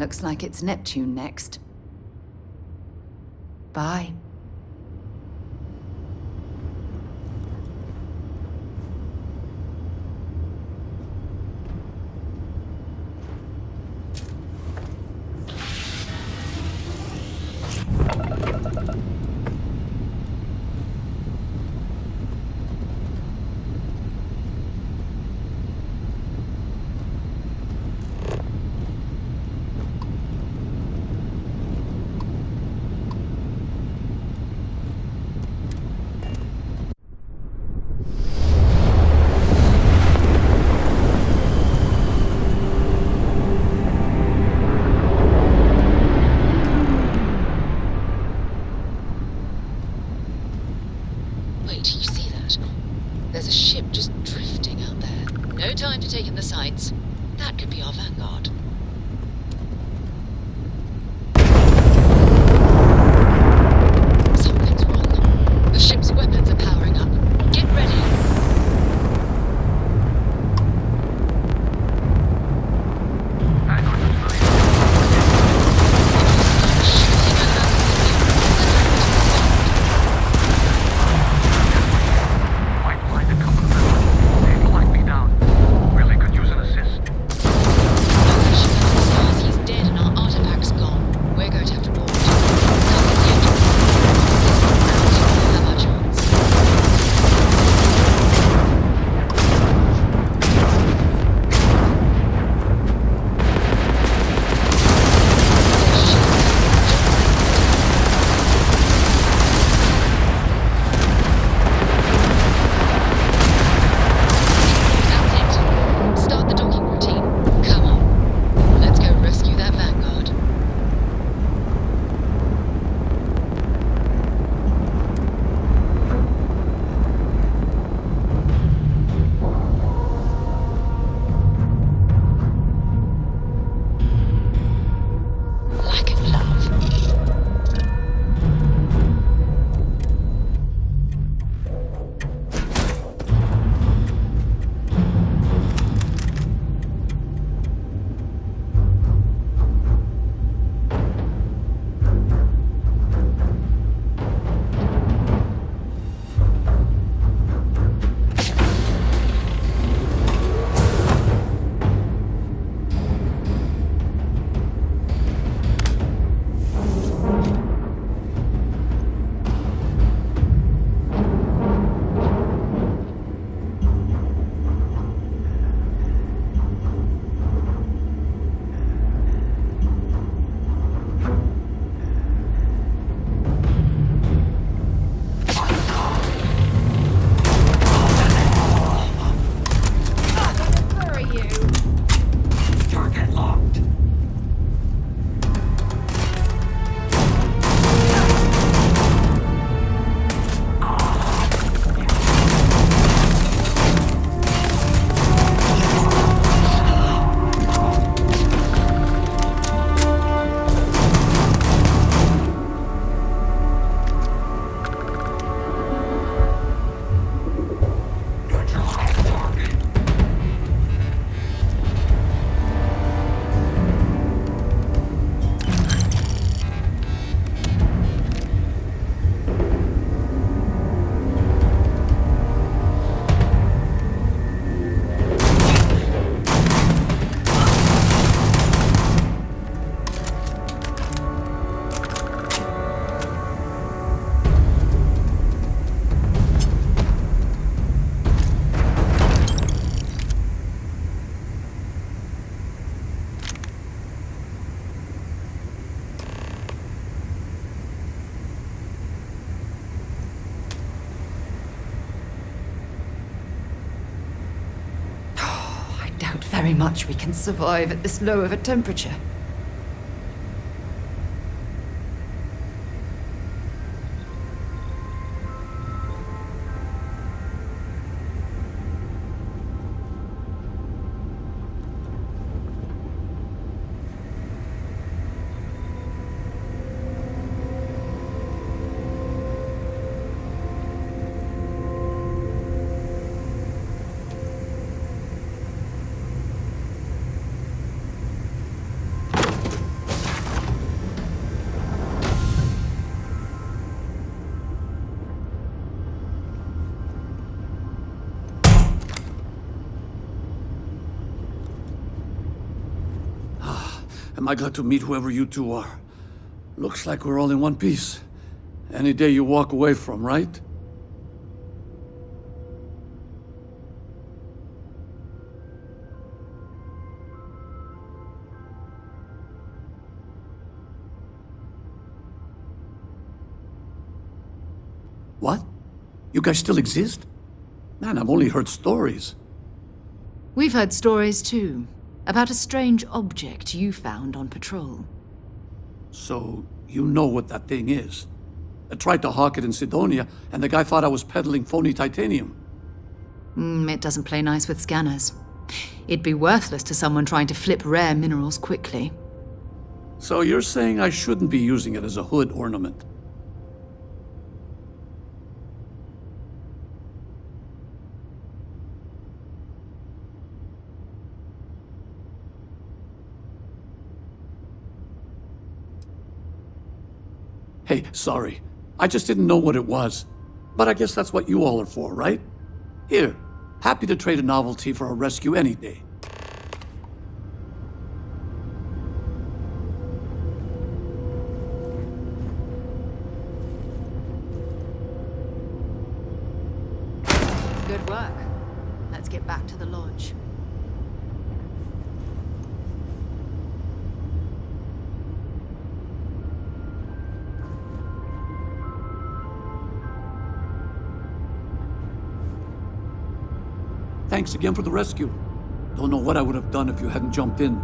Looks like it's Neptune next. Bye. Wait, you see that? There's a ship just drifting out there. No time to take in the sights. That could be our vanguard. Something's wrong. The ship's weapons are powering up. Get ready. Doubt very much we can survive at this low of a temperature. Am I glad to meet whoever you two are. Looks like we're all in one piece. Any day you walk away from, right? What? You guys still exist? Man, I've only heard stories. We've heard stories too, about a strange object you found on patrol. So, you know what that thing is. I tried to hawk it in Sidonia, and the guy thought I was peddling phony titanium. It doesn't play nice with scanners. It'd be worthless to someone trying to flip rare minerals quickly. So you're saying I shouldn't be using it as a hood ornament? Hey, sorry. I just didn't know what it was. But I guess that's what you all are for, right? Here, happy to trade a novelty for a rescue any day. Good work. Let's get back to the lodge. Thanks again for the rescue. Don't know what I would have done if you hadn't jumped in.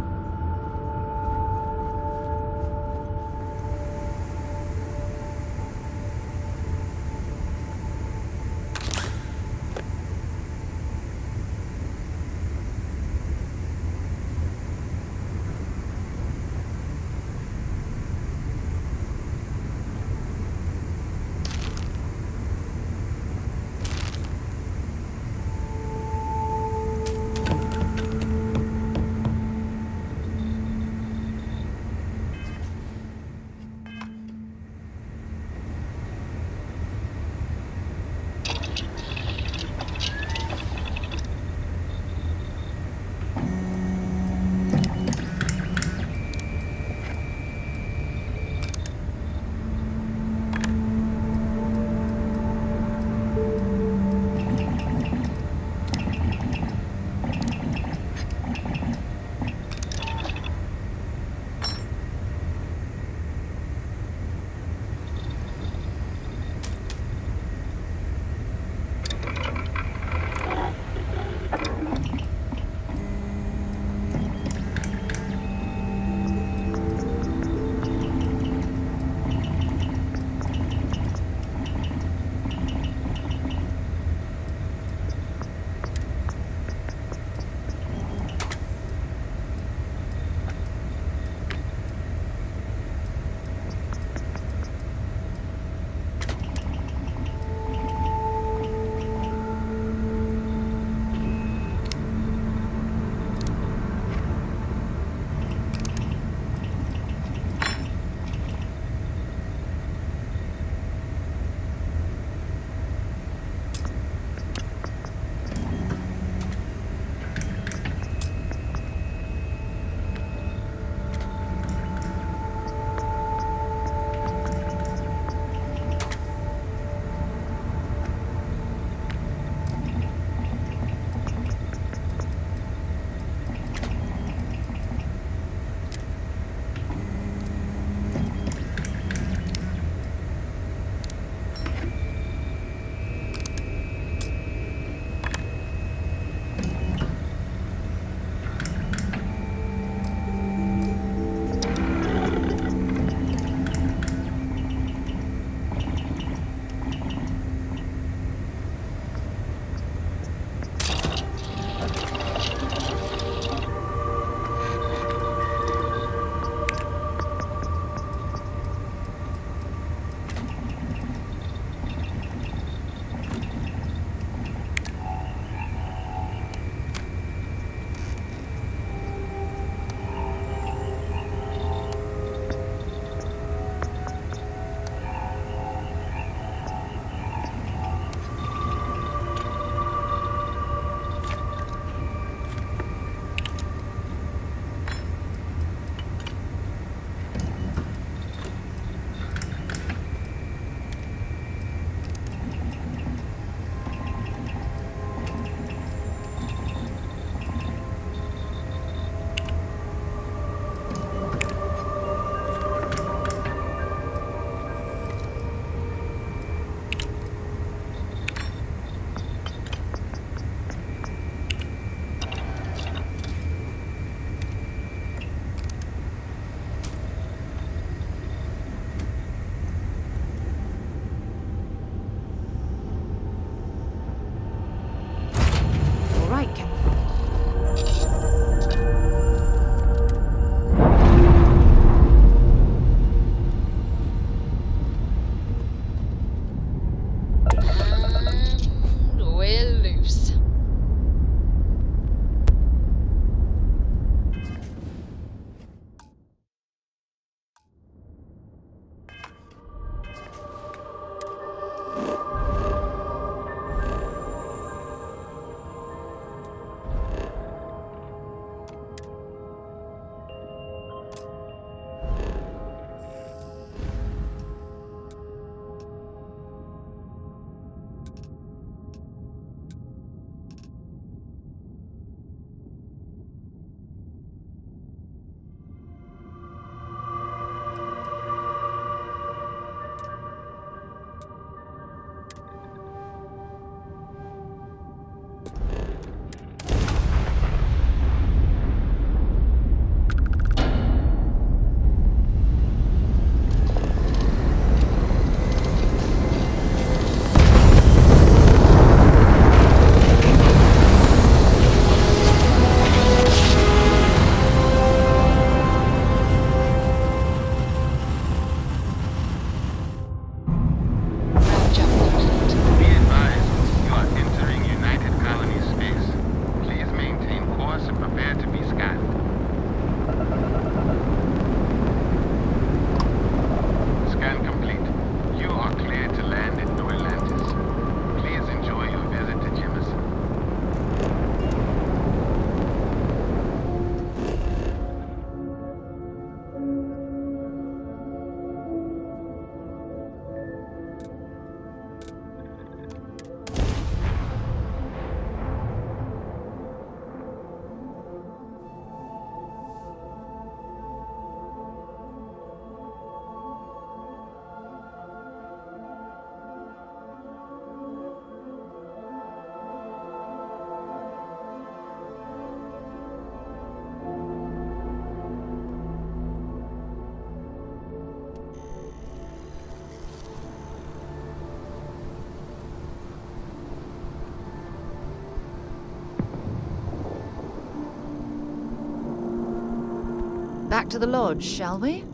Back to the lodge, shall we?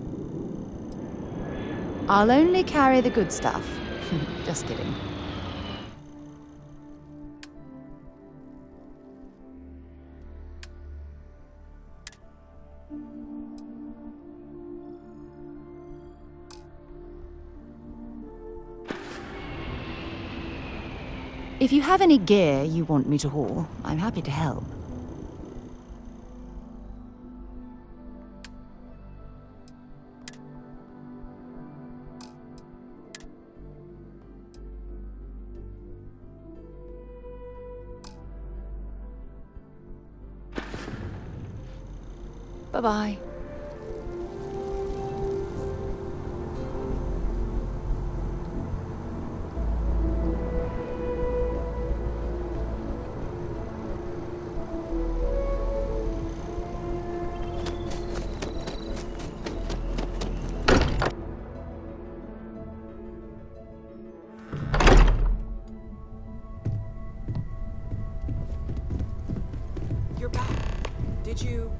I'll only carry the good stuff. Just kidding. If you have any gear you want me to haul, I'm happy to help. Bye-bye. You're back. Did you...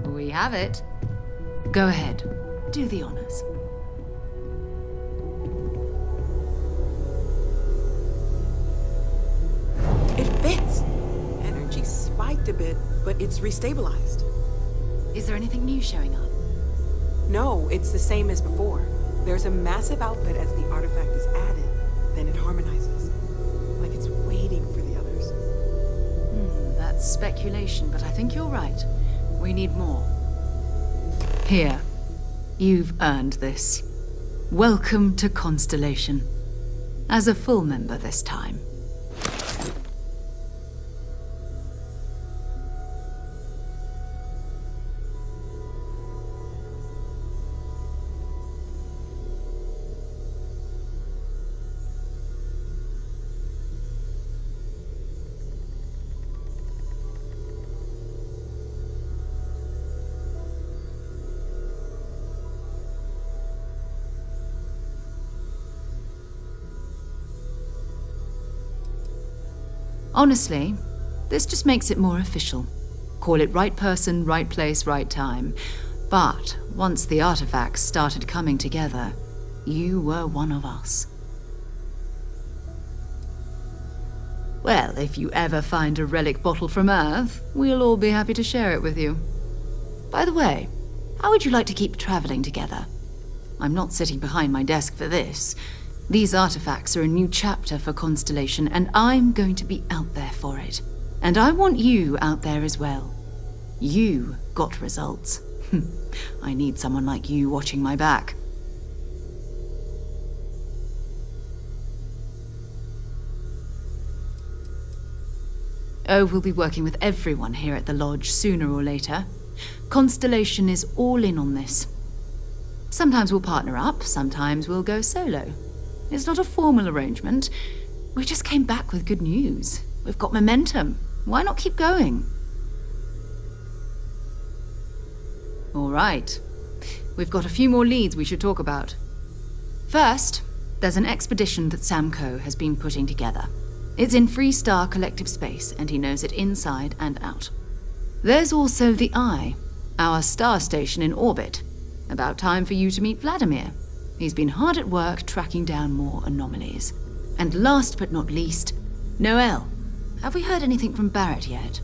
We have it. Go ahead. Do the honors. It fits! Energy spiked a bit, but it's restabilized. Is there anything new showing up? No, it's the same as before. There's a massive output as the artifact is added, then it harmonizes. Like it's waiting for the others. That's speculation, but I think you're right. We need more. Here. You've earned this. Welcome to Constellation. As a full member this time. Honestly, this just makes it more official. Call it right person, right place, right time. But once the artifacts started coming together, you were one of us. Well, if you ever find a relic bottle from Earth, we'll all be happy to share it with you. By the way, how would you like to keep traveling together? I'm not sitting behind my desk for this. These artifacts are a new chapter for Constellation, and I'm going to be out there for it. And I want you out there as well. You got results. I need someone like you watching my back. Oh, we'll be working with everyone here at the lodge sooner or later. Constellation is all in on this. Sometimes we'll partner up, sometimes we'll go solo. It's not a formal arrangement. We just came back with good news. We've got momentum. Why not keep going? All right. We've got a few more leads we should talk about. First, there's an expedition that Samco has been putting together. It's in Freestar Collective Space, and he knows it inside and out. There's also the Eye, our star station in orbit. About time for you to meet Vladimir. He's been hard at work tracking down more anomalies. And last but not least, Noel. Have we heard anything from Barrett yet?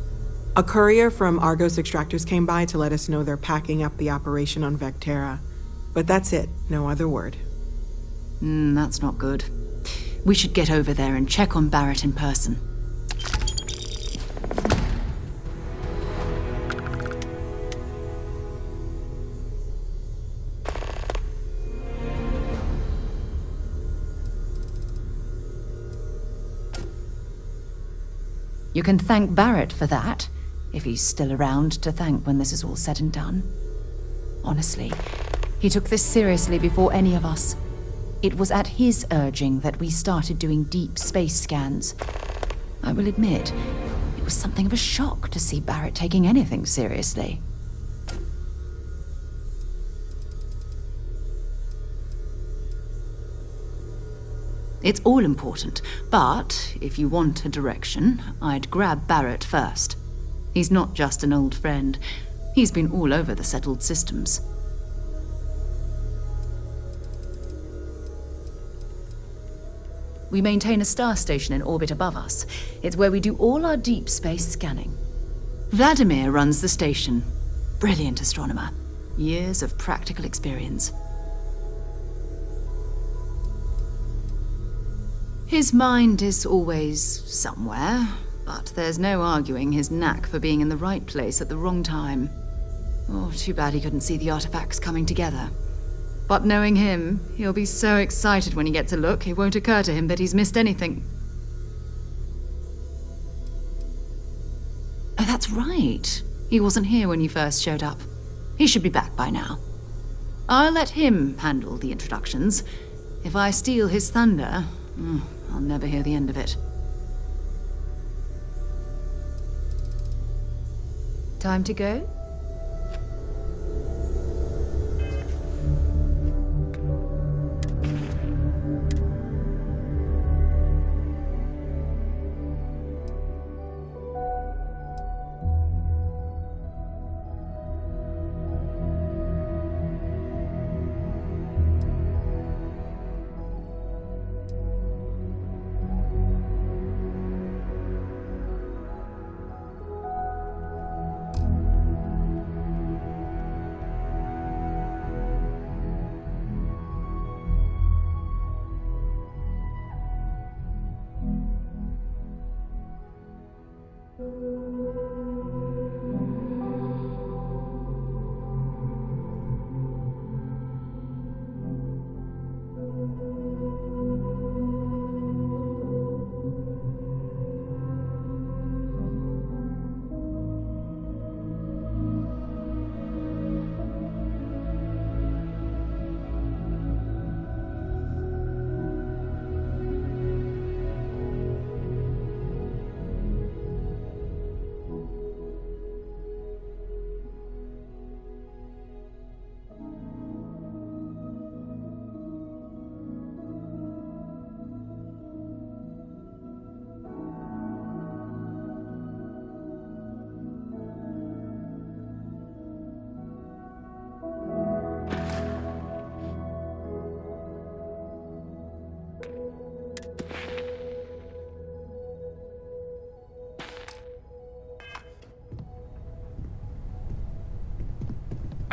A courier from Argos Extractors came by to let us know they're packing up the operation on Vectera. But that's it, no other word. That's not good. We should get over there and check on Barrett in person. You can thank Barrett for that, if he's still around to thank when this is all said and done. Honestly, he took this seriously before any of us. It was at his urging that we started doing deep space scans. I will admit, it was something of a shock to see Barrett taking anything seriously. It's all important, but if you want a direction, I'd grab Barrett first. He's not just an old friend. He's been all over the settled systems. We maintain a star station in orbit above us. It's where we do all our deep space scanning. Vladimir runs the station. Brilliant astronomer. Years of practical experience. His mind is always somewhere, but there's no arguing his knack for being in the right place at the wrong time. Oh, too bad he couldn't see the artifacts coming together. But knowing him, he'll be so excited when he gets a look, it won't occur to him that he's missed anything. Oh, that's right. He wasn't here when you first showed up. He should be back by now. I'll let him handle the introductions. If I steal his thunder, I'll never hear the end of it. Time to go?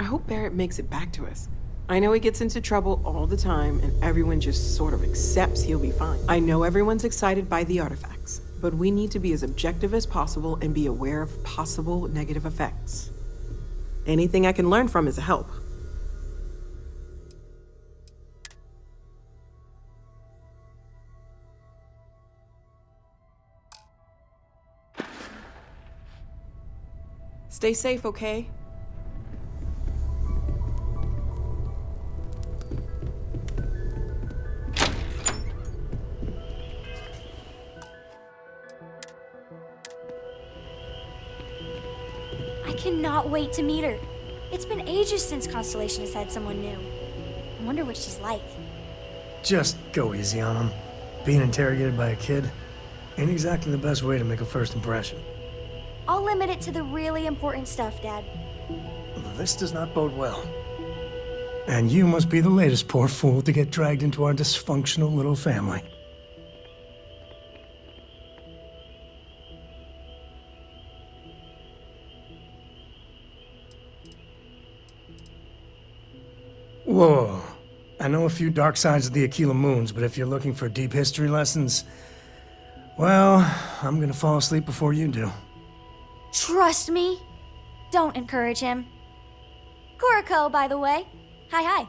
I hope Barrett makes it back to us. I know he gets into trouble all the time, and everyone just sort of accepts he'll be fine. I know everyone's excited by the artifacts, but we need to be as objective as possible and be aware of possible negative effects. Anything I can learn from is a help. Stay safe, okay? I cannot wait to meet her. It's been ages since Constellation has had someone new. I wonder what she's like. Just go easy on him. Being interrogated by a kid ain't exactly the best way to make a first impression. I'll limit it to the really important stuff, Dad. This does not bode well. And you must be the latest poor fool to get dragged into our dysfunctional little family. Whoa. I know a few dark sides of the Aquila Moons, but if you're looking for deep history lessons, well, I'm gonna fall asleep before you do. Trust me. Don't encourage him. Kuriko, by the way. Hi.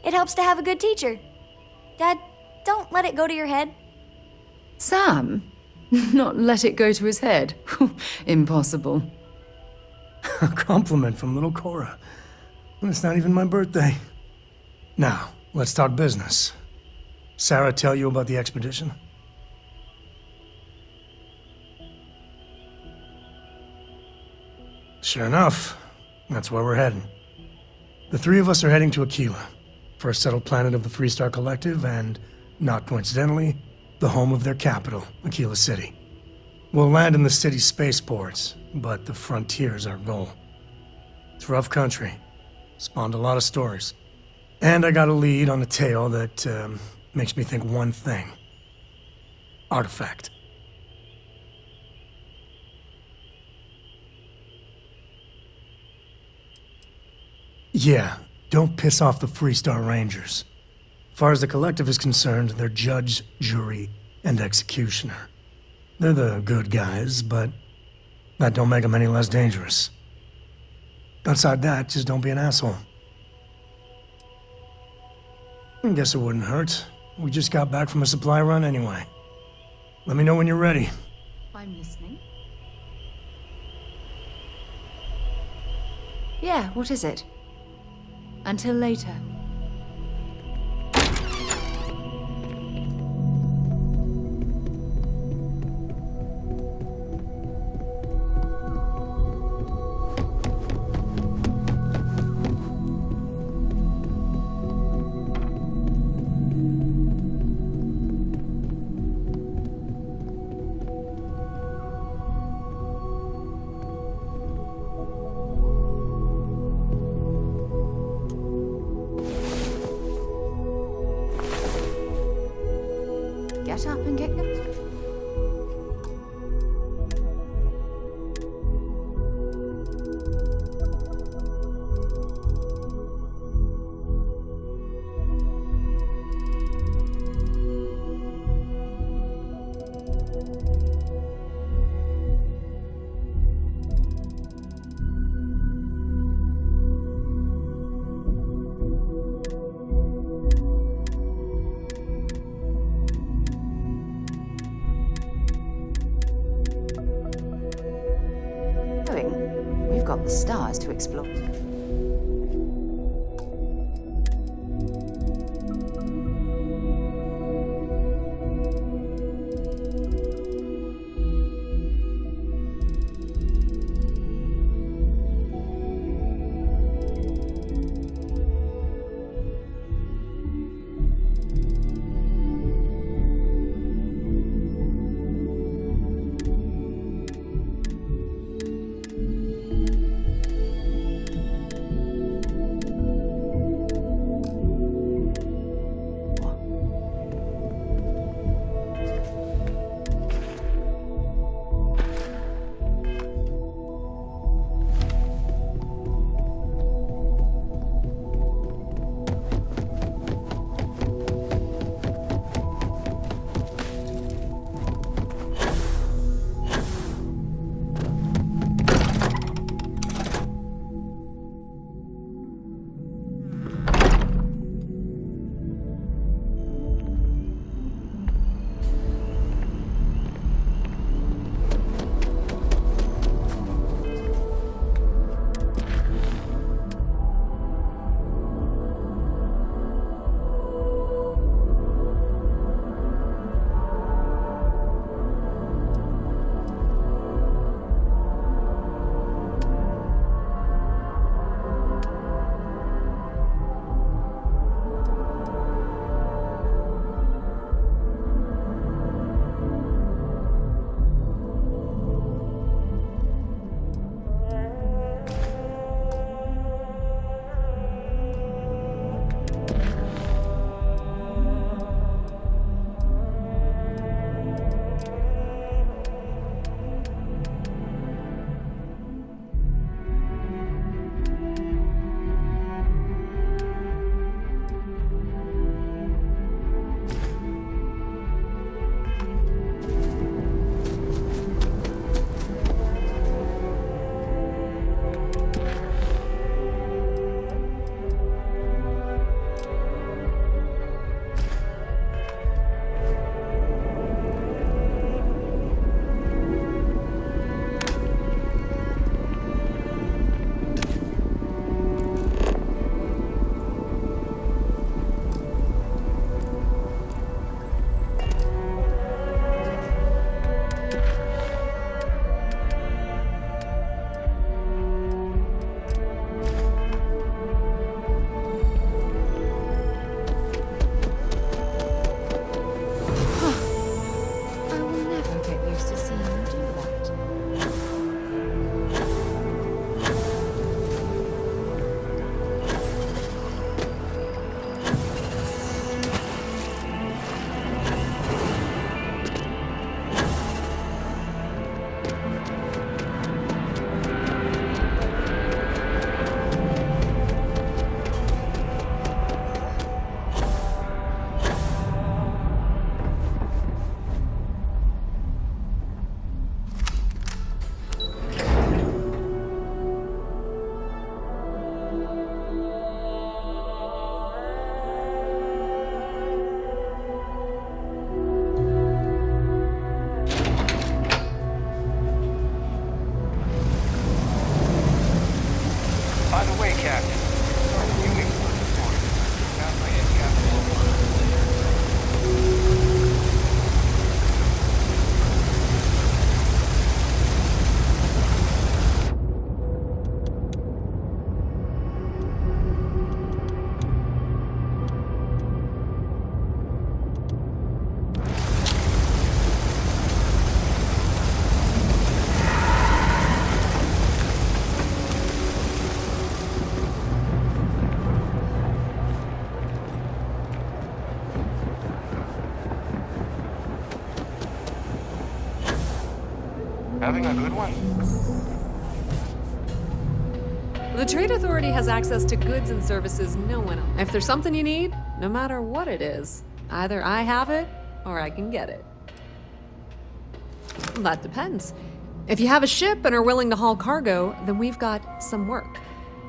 It helps to have a good teacher. Dad, don't let it go to your head. Sam? Not let it go to his head? Impossible. A compliment from little Cora. It's not even my birthday. Now, let's talk business. Sarah tell you about the expedition? Sure enough, that's where we're heading. The three of us are heading to Aquila, first settled planet of the Freestar Collective, and, not coincidentally, the home of their capital, Aquila City. We'll land in the city's spaceports, but the frontier's our goal. It's rough country. Spawned a lot of stories. And I got a lead on a tale that makes me think one thing. Artifact. Yeah, don't piss off the Freestar Rangers. As far as the Collective is concerned, they're judge, jury, and executioner. They're the good guys, but that don't make them any less dangerous. Outside that, just don't be an asshole. I guess it wouldn't hurt. We just got back from a supply run anyway. Let me know when you're ready. I'm listening. Yeah, what is it? Until later. Get up and get going. We've got the stars to explore. having a good one? The Trade Authority has access to goods and services no one else. If there's something you need, no matter what it is, either I have it or I can get it. That depends. If you have a ship and are willing to haul cargo, then we've got some work.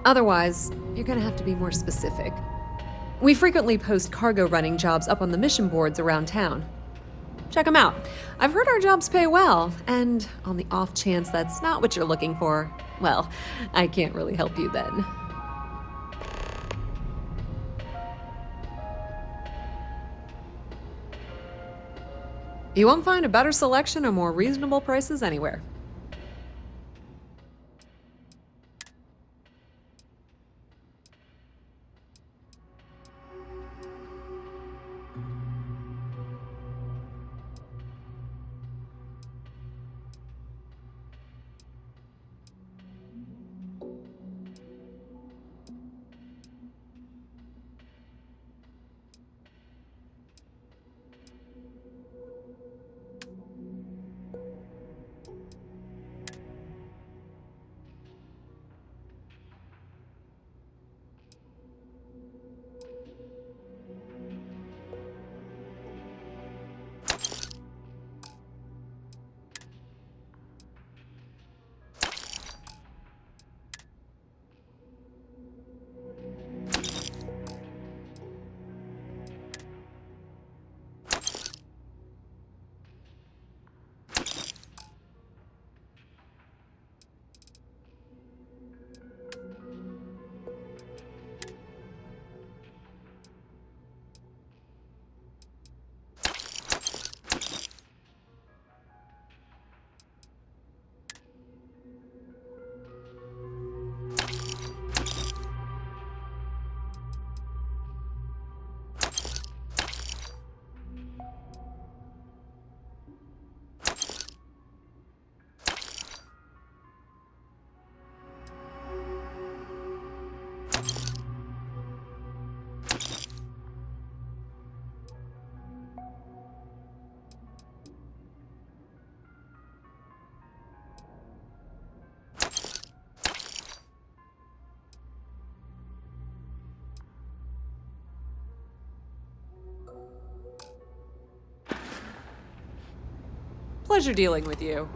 Otherwise, you're gonna have to be more specific. We frequently post cargo running jobs up on the mission boards around town. Check them out. I've heard our jobs pay well, and on the off chance that's not what you're looking for, well, I can't really help you then. You won't find a better selection or more reasonable prices anywhere. Pleasure dealing with you.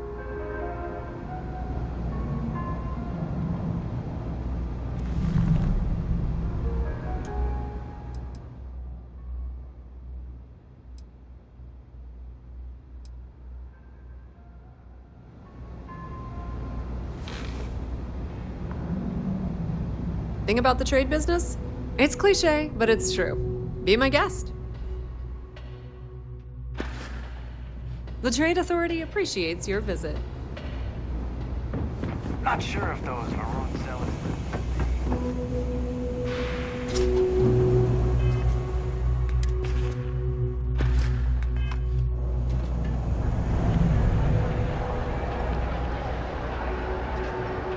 Thing about the trade business? It's cliche, but it's true. Be my guest. The Trade Authority appreciates your visit. Not sure if those maroon sellers.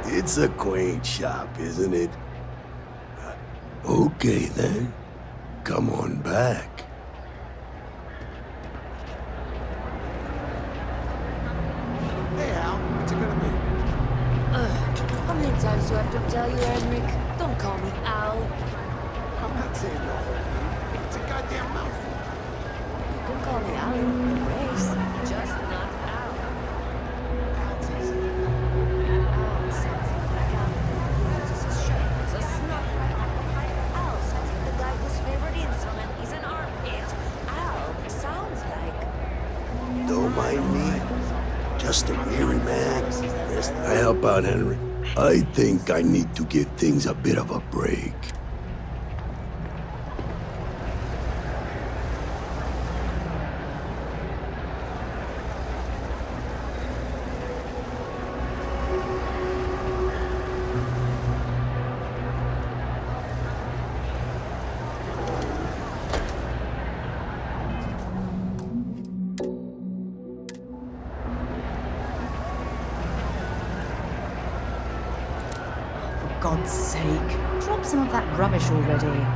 It's a quaint shop, isn't it? Okay then. Come on back. Hey Al, what's it gonna be? How many times do I have to tell you, Henrik? Don't call me Al. I'm not saying the whole thing. It's a goddamn mouthful. You can call me Alan, Grace, just not Al. Al's easy. Al sounds like Al who uses his shirt as a snot rag. Al sounds like the guy whose favorite instrument is an armpit. Al sounds like... Don't mind me. Just a weary man. I help out, Henry. I think I need to give things a bit of a break. For God's sake, drop some of that rubbish already.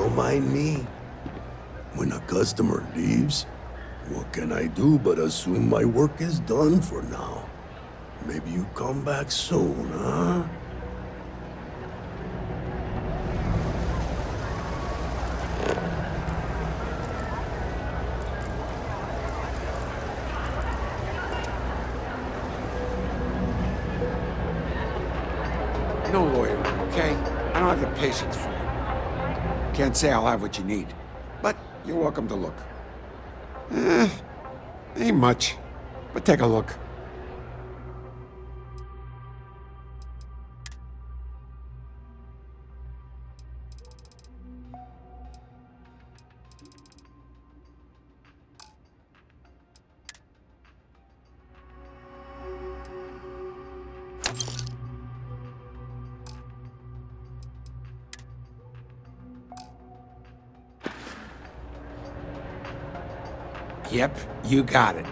Don't mind me. When a customer leaves, what can I do but assume my work is done for now? Maybe you come back soon, huh? No lawyering, okay? I don't have the patience for you. Can't say I'll have what you need, but you're welcome to look. Ain't much, but take a look. Yep, you got it.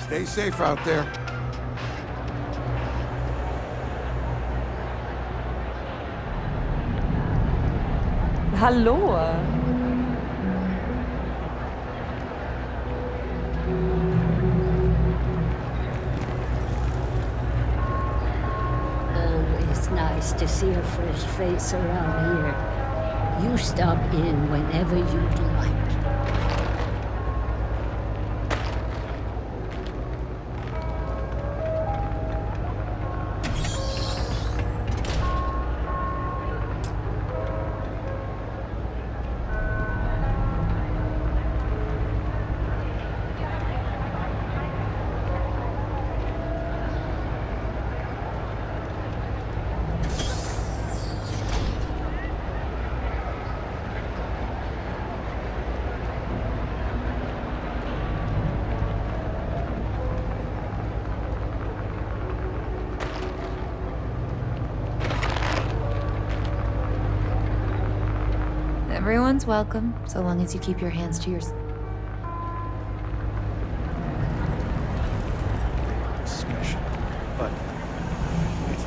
Stay safe out there. Hallå! Always nice to see a fresh face around here. You stop in whenever you'd like. Everyone's welcome, so long as you keep your hands to yourself. Special, but it's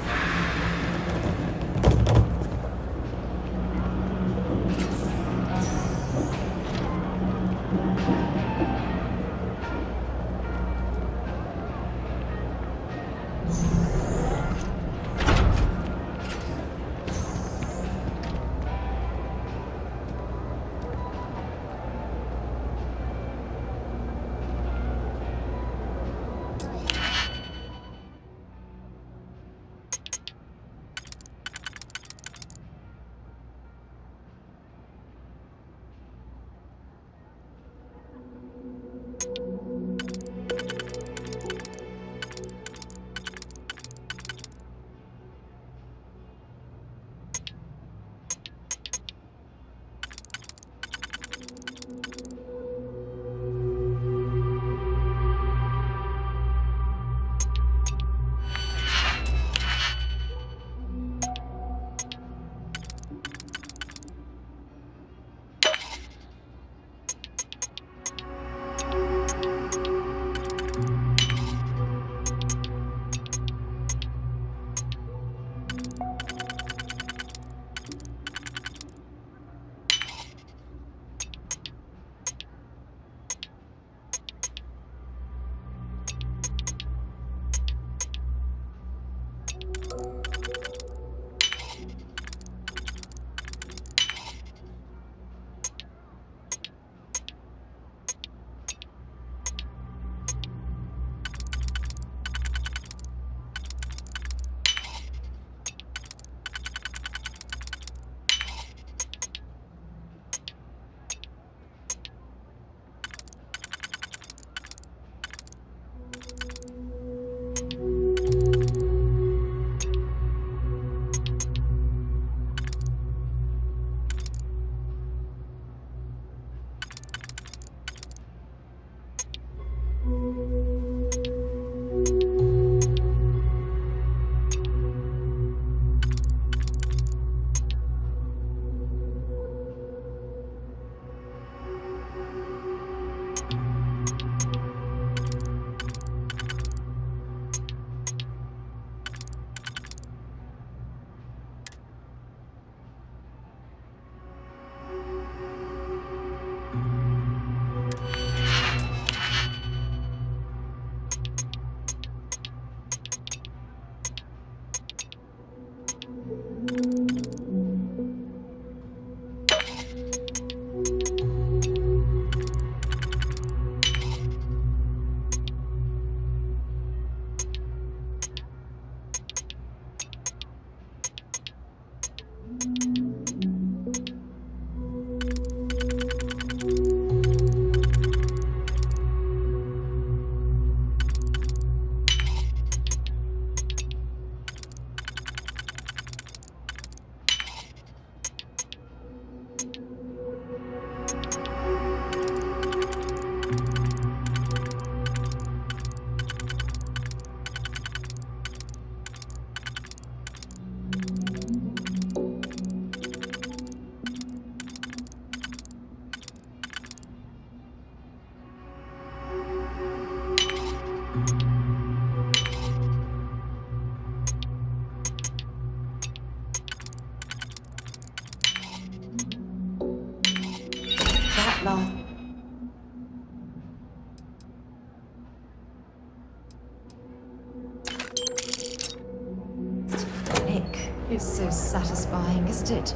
It's so satisfying, isn't it?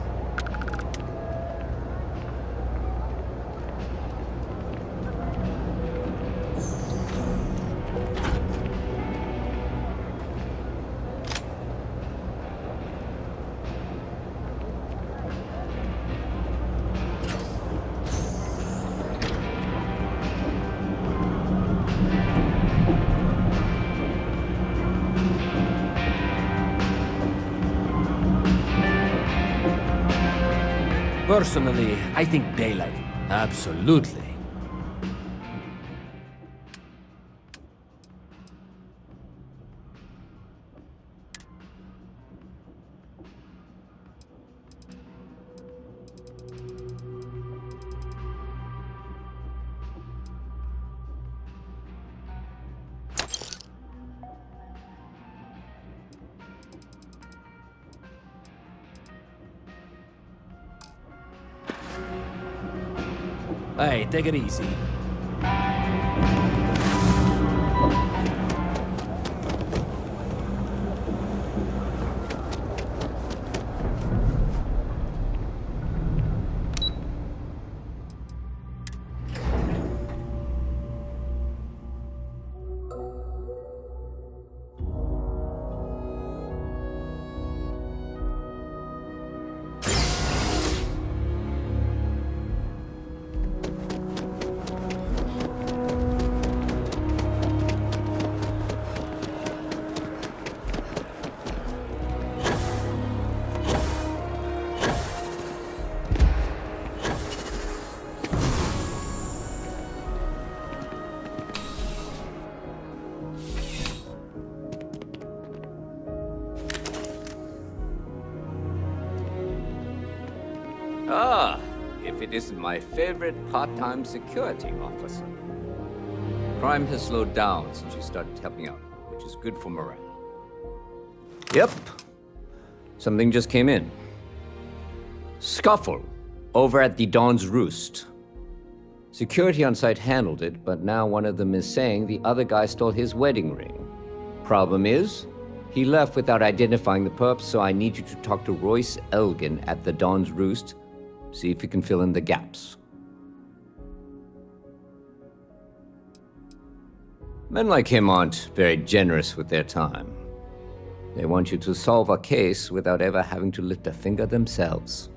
Personally, I think daylight. Absolutely. Hey, take it easy. Ah, if it isn't my favorite part-time security officer. Crime has slowed down since you started helping out, which is good for morale. Yep. Something just came in. Scuffle over at the Dawn's Roost. Security on site handled it, but now one of them is saying the other guy stole his wedding ring. Problem is, he left without identifying the perp, so I need you to talk to Royce Elgin at the Dawn's Roost. See if you can fill in the gaps. Men like him aren't very generous with their time. They want you to solve a case without ever having to lift a finger themselves.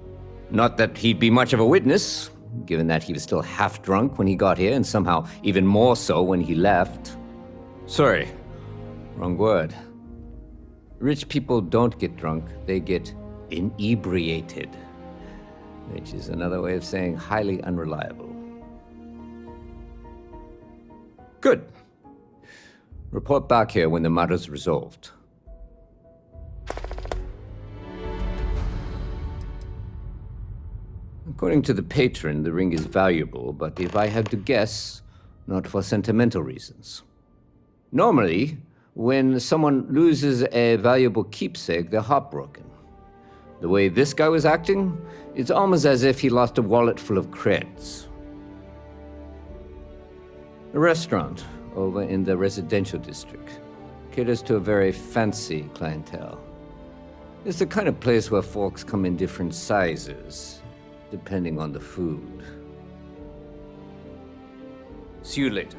Not that he'd be much of a witness, given that he was still half drunk when he got here, and somehow even more so when he left. Sorry, wrong word. Rich people don't get drunk, they get inebriated. Which is another way of saying highly unreliable. Good. Report back here when the matter's resolved. According to the patron, the ring is valuable, but if I had to guess, not for sentimental reasons. Normally, when someone loses a valuable keepsake, they're heartbroken. The way this guy was acting, it's almost as if he lost a wallet full of creds. A restaurant over in the residential district caters to a very fancy clientele. It's the kind of place where folks come in different sizes, depending on the food. See you later.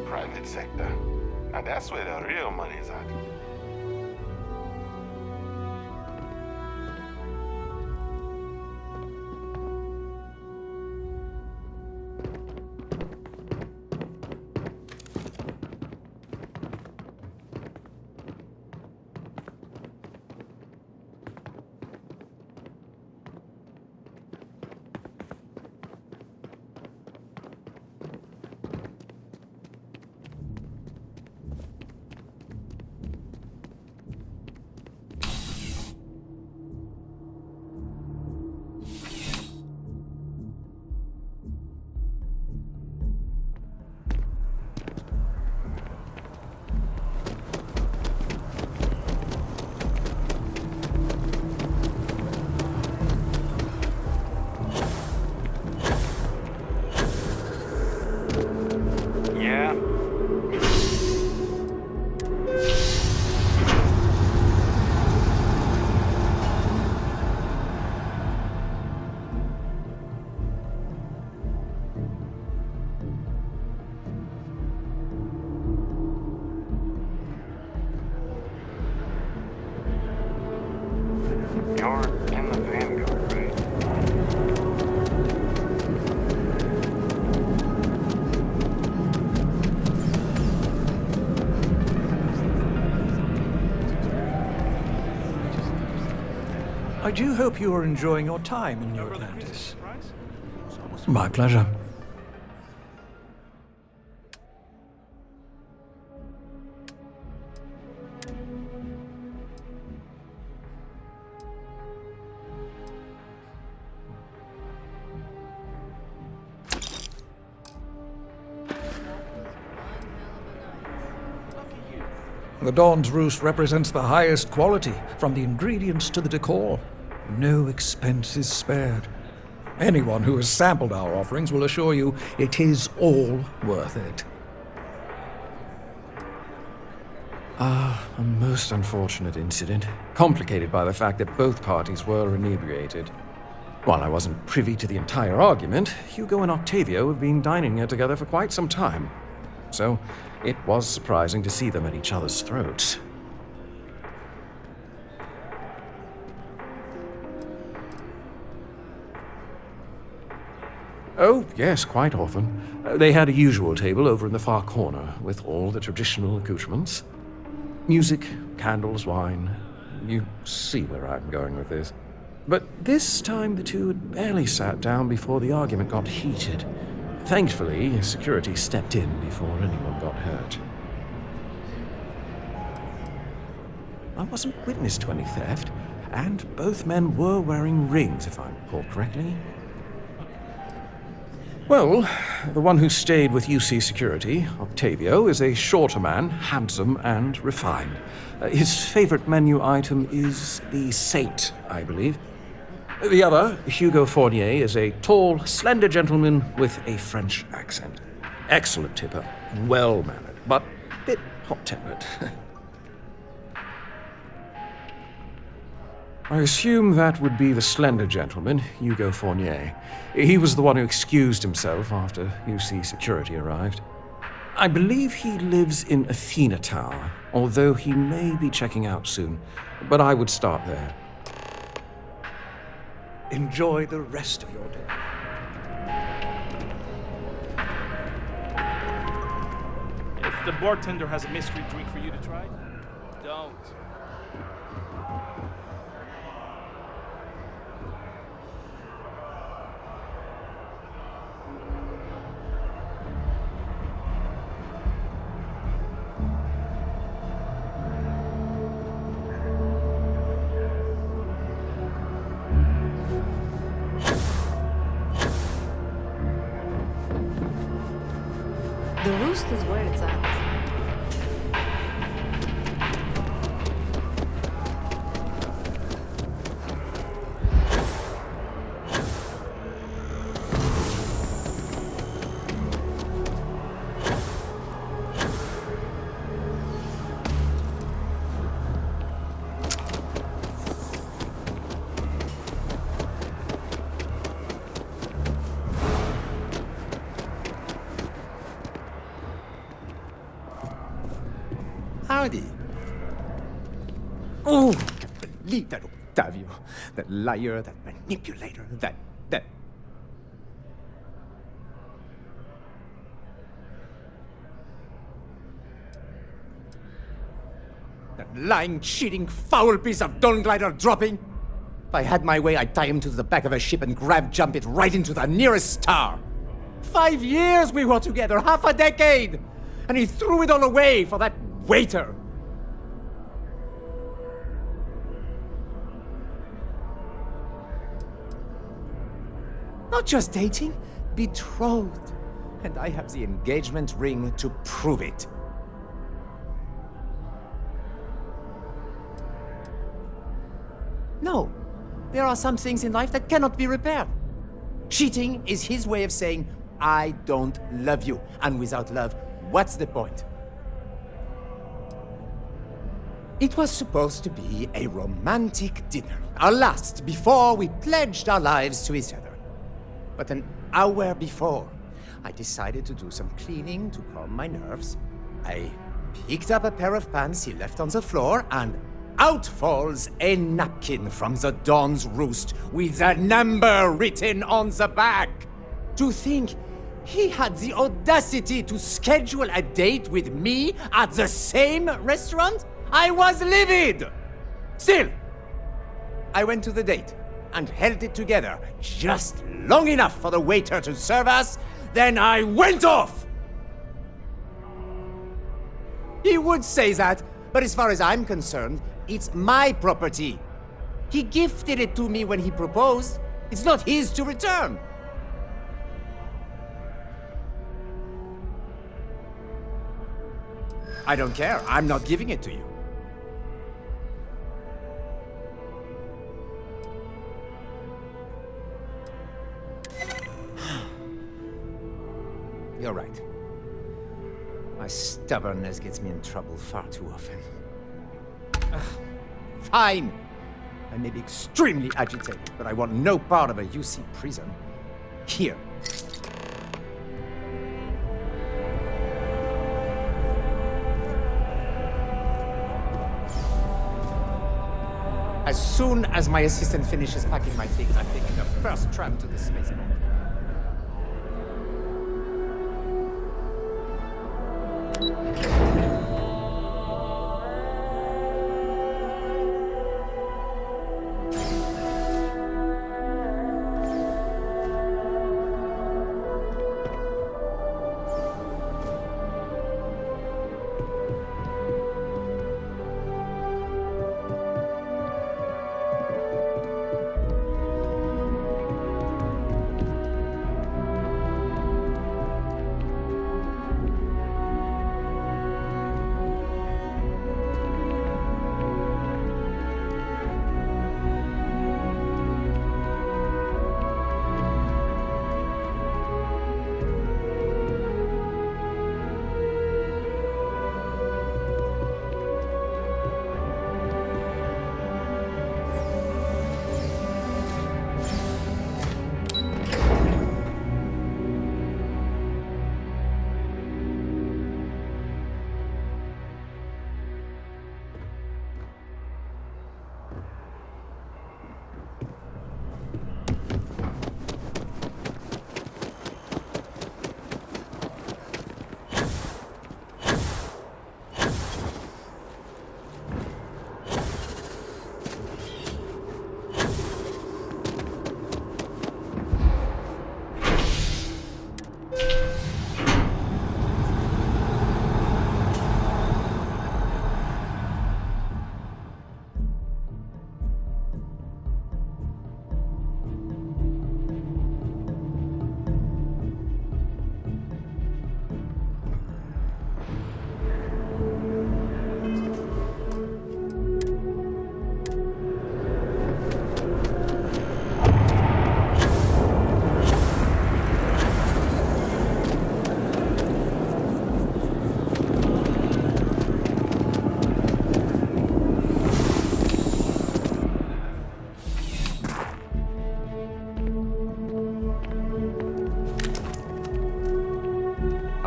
Private sector. Now that's where the real money's at. I do hope you are enjoying your time in New Atlantis. My pleasure. The Dawn's Roost represents the highest quality, from the ingredients to the decor. No expense is spared. Anyone who has sampled our offerings will assure you it is all worth it. A most unfortunate incident, complicated by the fact that both parties were inebriated. While I wasn't privy to the entire argument, Hugo and Octavio have been dining here together for quite some time. So, it was surprising to see them at each other's throats. Oh, yes, quite often. They had a usual table over in the far corner, with all the traditional accoutrements. Music, candles, wine. You see where I'm going with this. But this time the two had barely sat down before the argument got heated. Thankfully, security stepped in before anyone got hurt. I wasn't witness to any theft, and both men were wearing rings, if I recall correctly. Well, the one who stayed with UC Security, Octavio, is a shorter man, handsome and refined. His favorite menu item is the Saint, I believe. The other, Hugo Fournier, is a tall, slender gentleman with a French accent. Excellent tipper, well-mannered, but a bit hot-tempered. I assume that would be the slender gentleman, Hugo Fournier. He was the one who excused himself after UC Security arrived. I believe he lives in Athena Tower, although he may be checking out soon. But I would start there. Enjoy the rest of your day. If the bartender has a mystery drink for you to try, don't. The roost is where it's at. Howdy. Oh, believe that Octavio, that liar, that manipulator, that... That lying, cheating, foul piece of Dawn Glider dropping. If I had my way, I'd tie him to the back of a ship and jump it right into the nearest star. 5 years we were together, half a decade! And he threw it all away for that waiter! Not just dating, betrothed. And I have the engagement ring to prove it. No, there are some things in life that cannot be repaired. Cheating is his way of saying, I don't love you. And without love, what's the point? It was supposed to be a romantic dinner, our last before we pledged our lives to each other. But an hour before, I decided to do some cleaning to calm my nerves. I picked up a pair of pants he left on the floor, and out falls a napkin from the Dawn's Roost with a number written on the back. To think he had the audacity to schedule a date with me at the same restaurant? I was livid! Still, I went to the date and held it together just long enough for the waiter to serve us, then I went off! He would say that, but as far as I'm concerned, it's my property. He gifted it to me when he proposed. It's not his to return. I don't care. I'm not giving it to you. You're right. My stubbornness gets me in trouble far too often. Ugh. Fine. I may be extremely agitated, but I want no part of a UC prison. Here. As soon as my assistant finishes packing my things, I'm taking the first tram to the spaceport.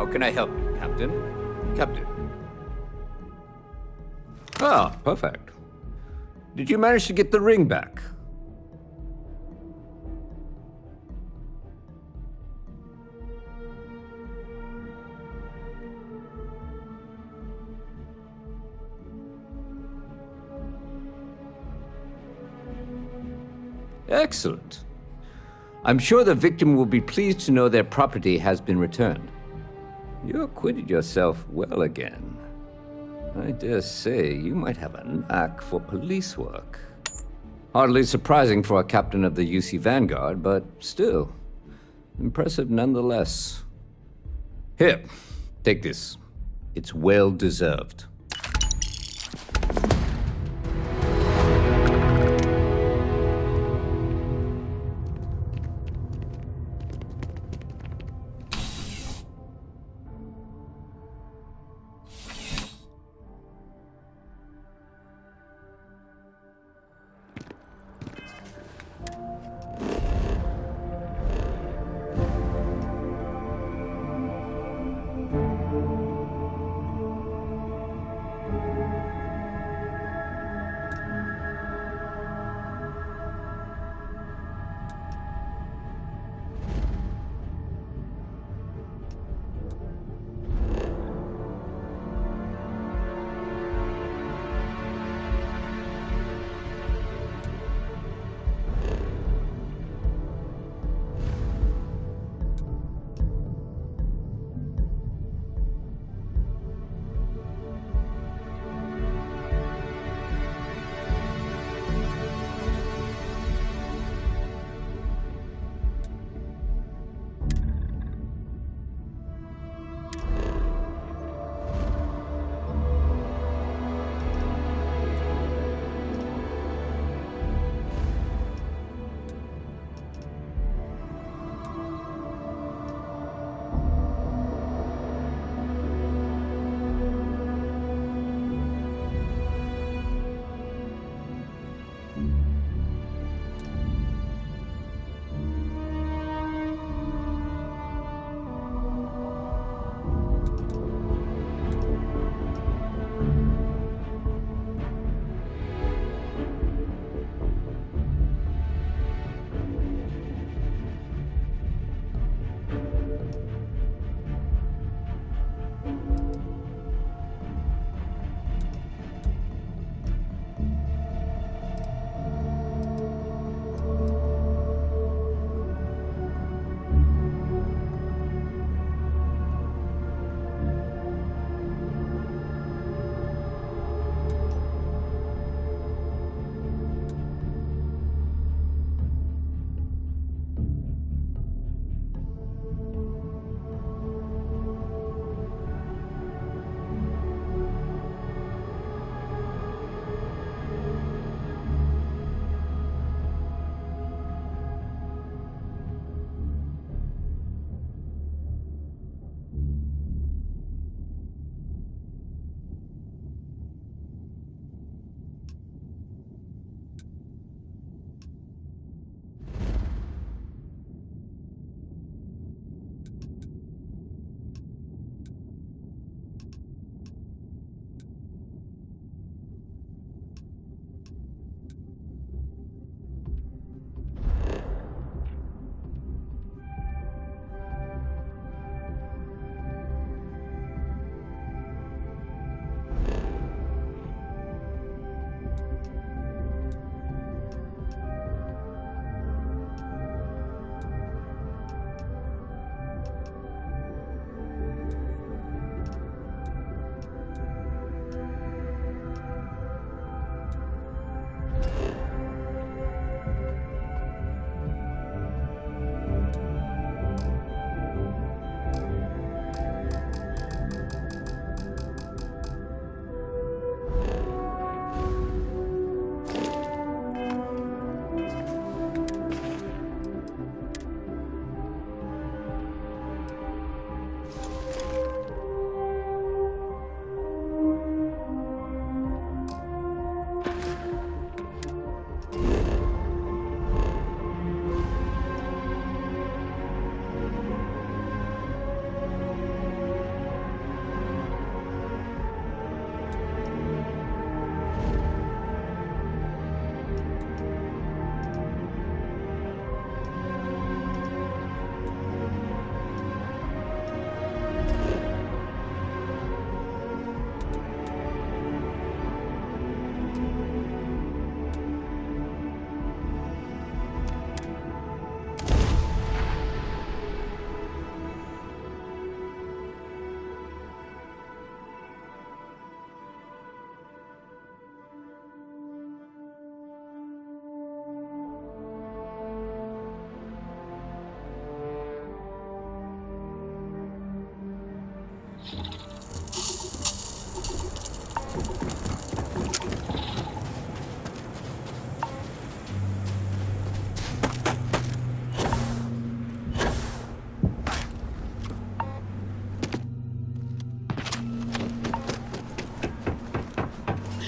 How can I help you, Captain? Captain. Ah, perfect. Did you manage to get the ring back? Excellent. I'm sure the victim will be pleased to know their property has been returned. You acquitted yourself well again. I dare say you might have a knack for police work. Hardly surprising for a captain of the UC Vanguard, but still, impressive nonetheless. Here, take this. It's well deserved.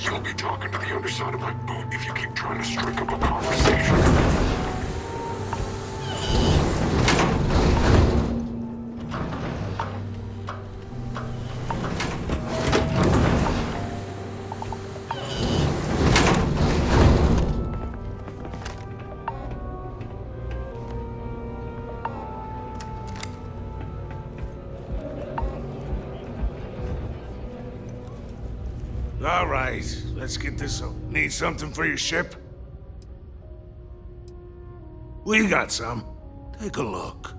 You'll be talking to the underside of my boat if you keep trying to strike up a conversation. All right, let's get this over. Need something for your ship? We got some. Take a look.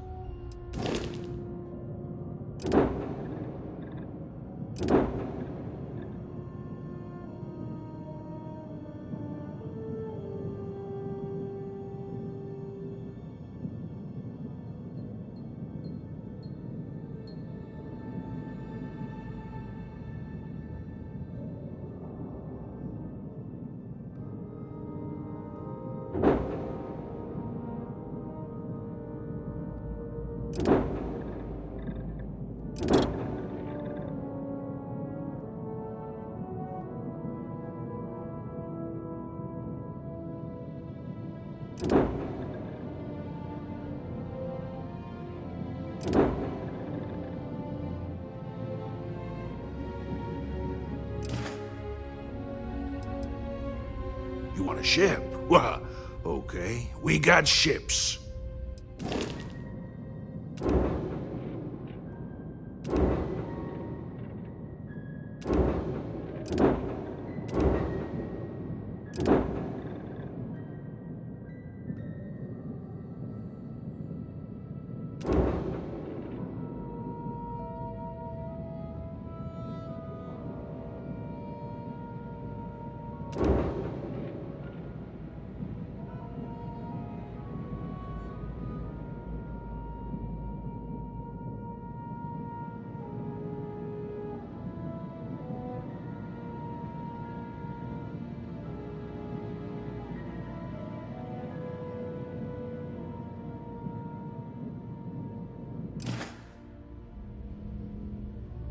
You want a ship? Well, okay. We got ships.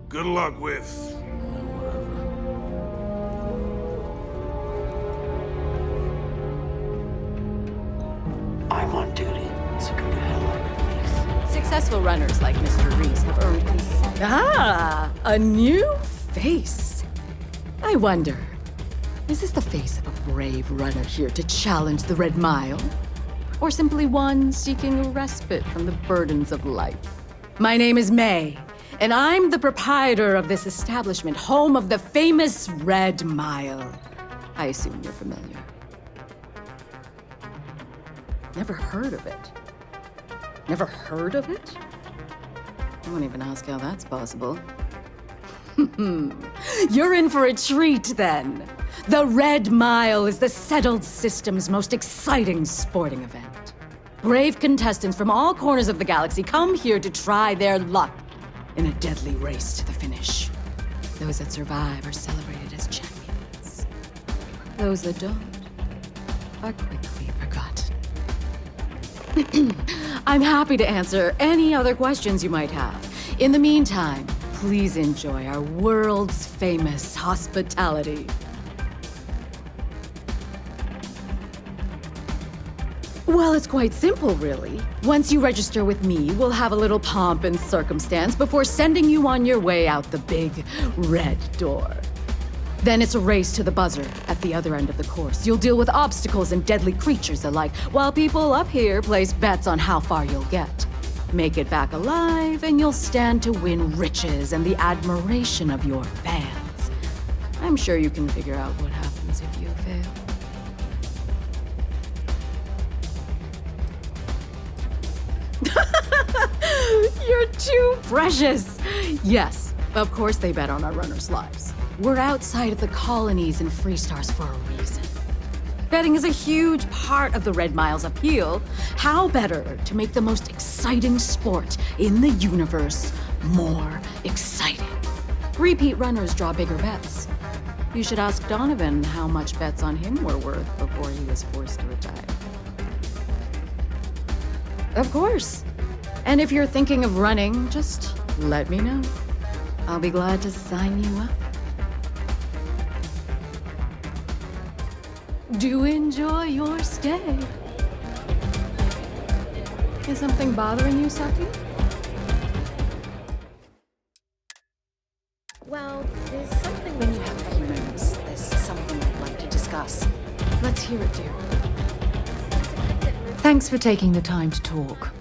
Good luck with... I'm on duty, so go to hell, please. Successful runners like Mr. Reese have earned a new face. I wonder, is this the face of a brave runner here to challenge the Red Mile? Or simply one seeking a respite from the burdens of life? My name is May, and I'm the proprietor of this establishment, home of the famous Red Mile. I assume you're familiar. Never heard of it? Never heard of it? I won't even ask how that's possible. You're in for a treat, then. The Red Mile is the settled system's most exciting sporting event. Brave contestants from all corners of the galaxy come here to try their luck in a deadly race to the finish. Those that survive are celebrated as champions. Those that don't are quickly forgotten. I'm happy to answer any other questions you might have. In the meantime, please enjoy our world's famous hospitality. Well, it's quite simple, really. Once you register with me, we'll have a little pomp and circumstance before sending you on your way out the big red door. Then it's a race to the buzzer at the other end of the course. You'll deal with obstacles and deadly creatures alike, while people up here place bets on how far you'll get. Make it back alive, and you'll stand to win riches and the admiration of your fans. I'm sure you can figure out what happens if you fail. You're too precious! Yes, of course they bet on our runners' lives. We're outside of the colonies and Freestars for a reason. Betting is a huge part of the Red Mile's appeal. How better to make the most exciting sport in the universe more exciting? Repeat runners draw bigger bets. You should ask Donovan how much bets on him were worth before he was forced to retire. Of course. And if you're thinking of running, just let me know. I'll be glad to sign you up. Do enjoy your stay. Is something bothering you, Saki? Well, there's something when you have a few moments. There's something I'd like to discuss. Let's hear it, dear. Thanks for taking the time to talk.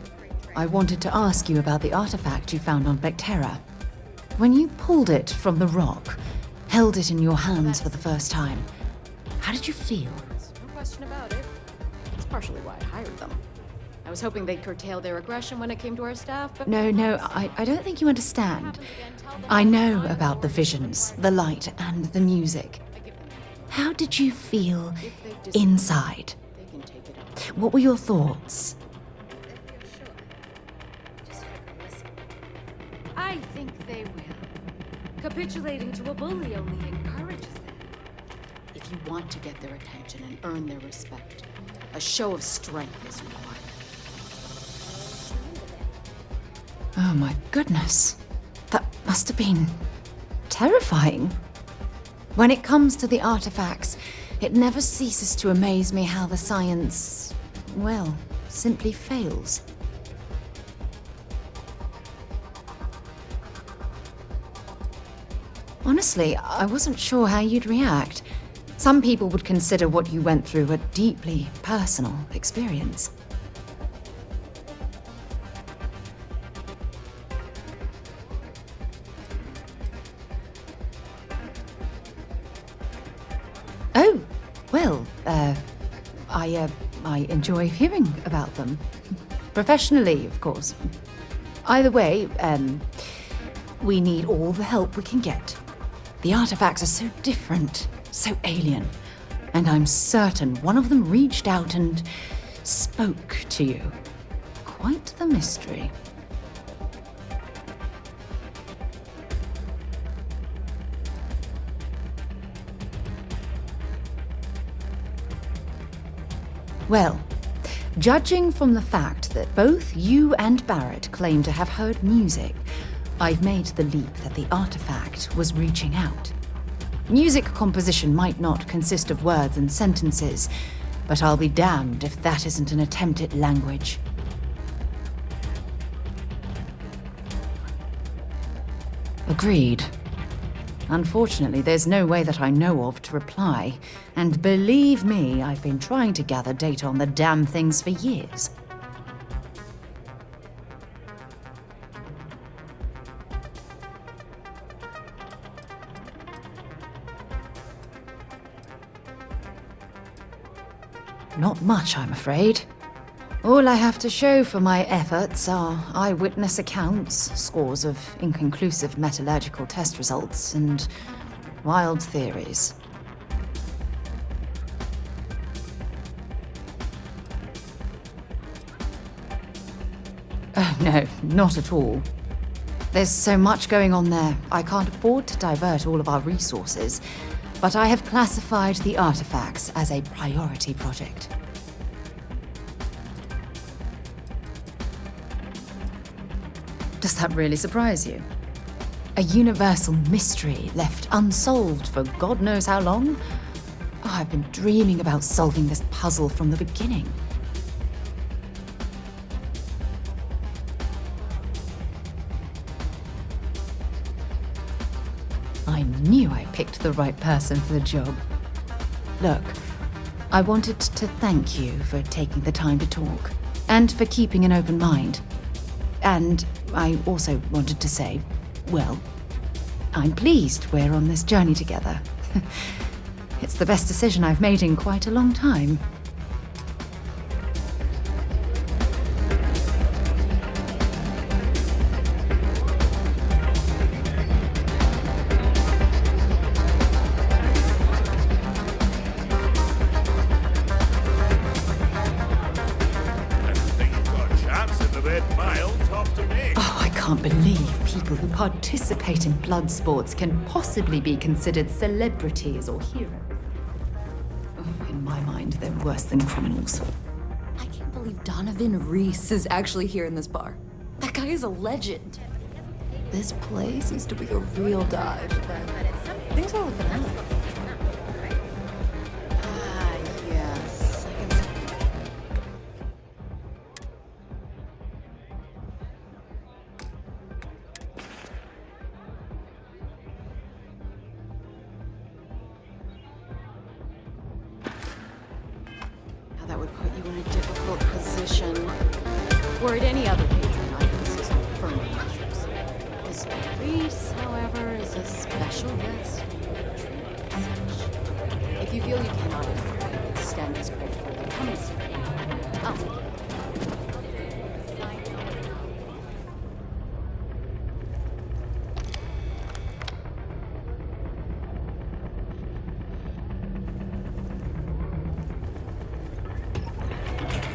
I wanted to ask you about the artifact you found on Vectera. When you pulled it from the rock, held it in your hands for the first time, how did you feel? No question about it. It's partially why I hired them. I was hoping they'd curtail their aggression when it came to our staff, but... No, I don't think you understand. I know about the visions, the light, and the music. How did you feel inside? What were your thoughts? I think they will. Capitulating to a bully only encourages them. If you want to get their attention and earn their respect, a show of strength is required. Oh my goodness. That must have been terrifying. When it comes to the artifacts, it never ceases to amaze me how the science, well, simply fails. Honestly, I wasn't sure how you'd react. Some people would consider what you went through a deeply personal experience. Oh, well, I enjoy hearing about them. Professionally, of course. Either way, we need all the help we can get. The artifacts are so different, so alien, and I'm certain one of them reached out and spoke to you. Quite the mystery. Well, judging from the fact that both you and Barrett claim to have heard music, I've made the leap that the artifact was reaching out. Music composition might not consist of words and sentences, but I'll be damned if that isn't an attempt at language. Agreed. Unfortunately, there's no way that I know of to reply, and believe me, I've been trying to gather data on the damn things for years. Not much, I'm afraid. All I have to show for my efforts are eyewitness accounts, scores of inconclusive metallurgical test results, and wild theories. Oh, no, not at all. There's so much going on there, I can't afford to divert all of our resources, but I have classified the artifacts as a priority project. Does that really surprise you? A universal mystery left unsolved for God knows how long? Oh, I've been dreaming about solving this puzzle from the beginning. I knew I picked the right person for the job. Look, I wanted to thank you for taking the time to talk, and for keeping an open mind. And I also wanted to say, well, I'm pleased we're on this journey together. It's the best decision I've made in quite a long time. Who participate in blood sports can possibly be considered celebrities or heroes. Oh, in my mind, they're worse than criminals. I can't believe Donovan Reese is actually here in this bar. That guy is a legend. This place used to be a real dive, but things are looking up. Ah, you in a difficult position. Were it any other patron, I'd insist on firmer measures. Mr. Reese, however, is a special guest. If you feel you cannot extend this credit further, come and see me. I'll take it.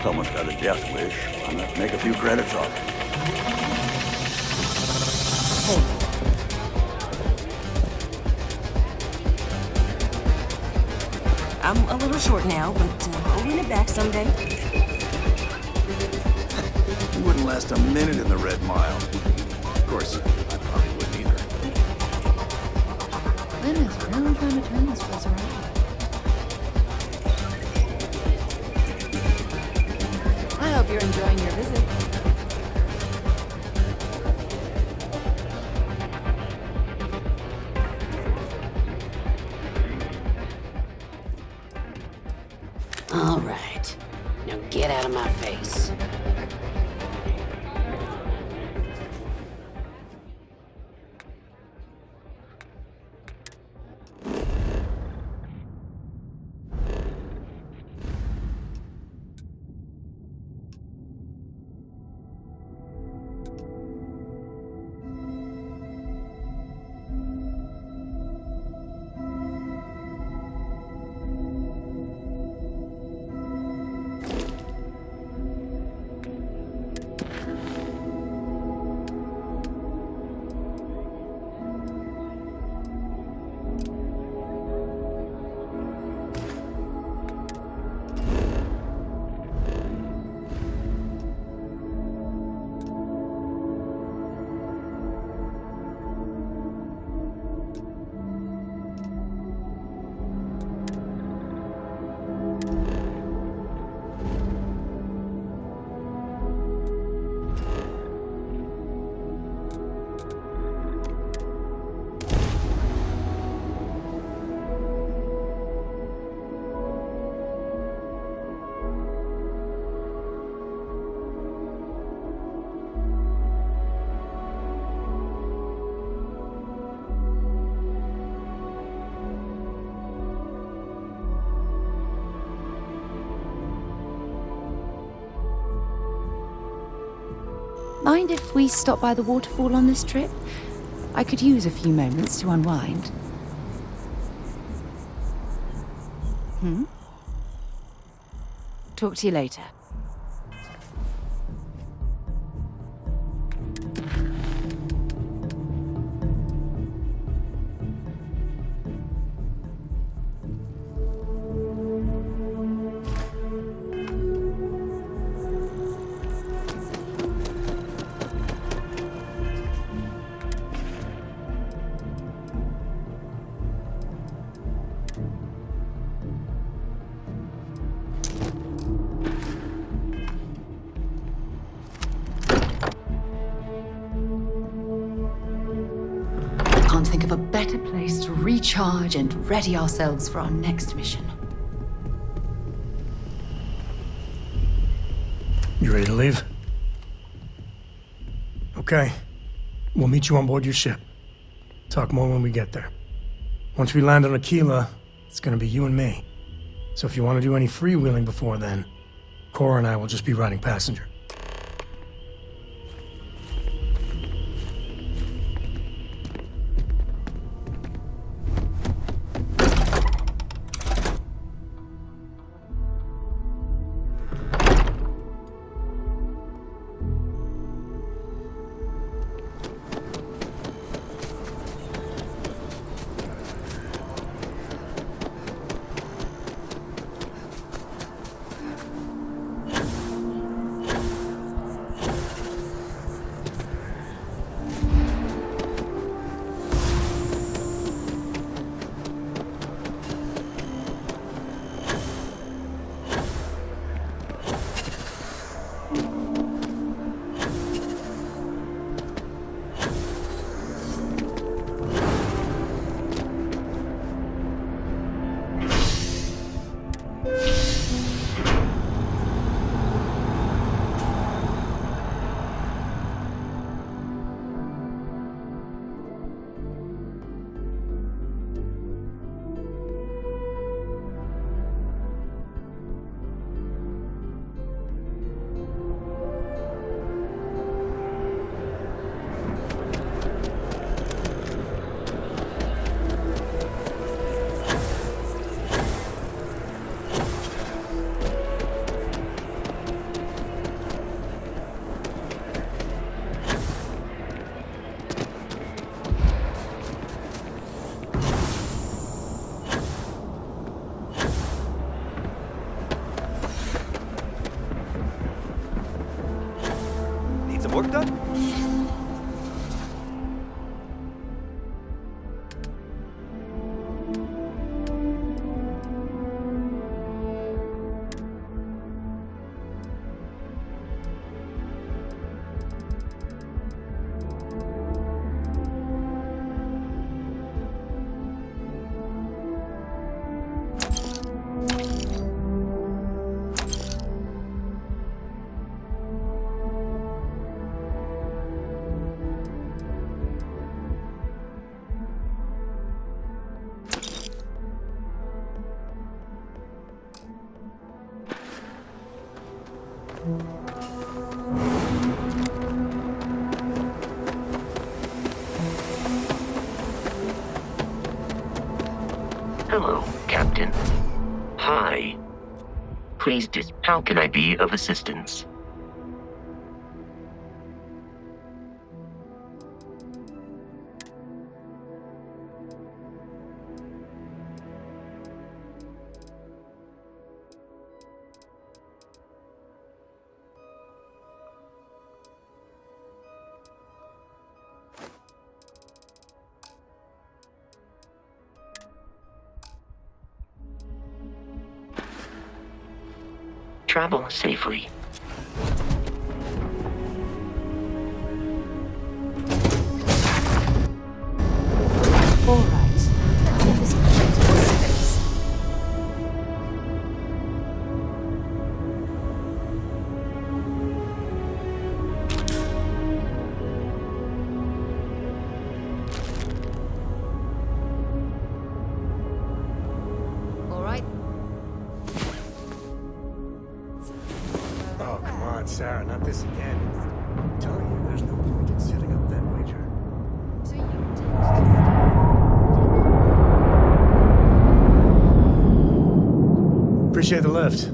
Someone's got a death wish. I'm gonna make a few credits off it. I'm a little short now, but I'll win it back someday. You wouldn't last a minute in the Red Mile. Of course, I probably wouldn't either. Lynn is really trying to turn this place around. I hope you're enjoying your visit. All right. Now get out of my face. Mind if we stop by the waterfall on this trip? I could use a few moments to unwind. Talk to you later. Can't think of a better place to recharge and ready ourselves for our next mission. You ready to leave? Okay. We'll meet you on board your ship. Talk more when we get there. Once we land on Aquila, it's gonna be you and me. So if you want to do any freewheeling before then, Cora and I will just be riding passenger. Hello, Captain. Hi. How can I be of assistance? Travel safely. All right. Let's get this project into space. All right. Oh, come on, Sarah, not this again. I'm telling you, there's no point in setting up that wager. Appreciate the lift.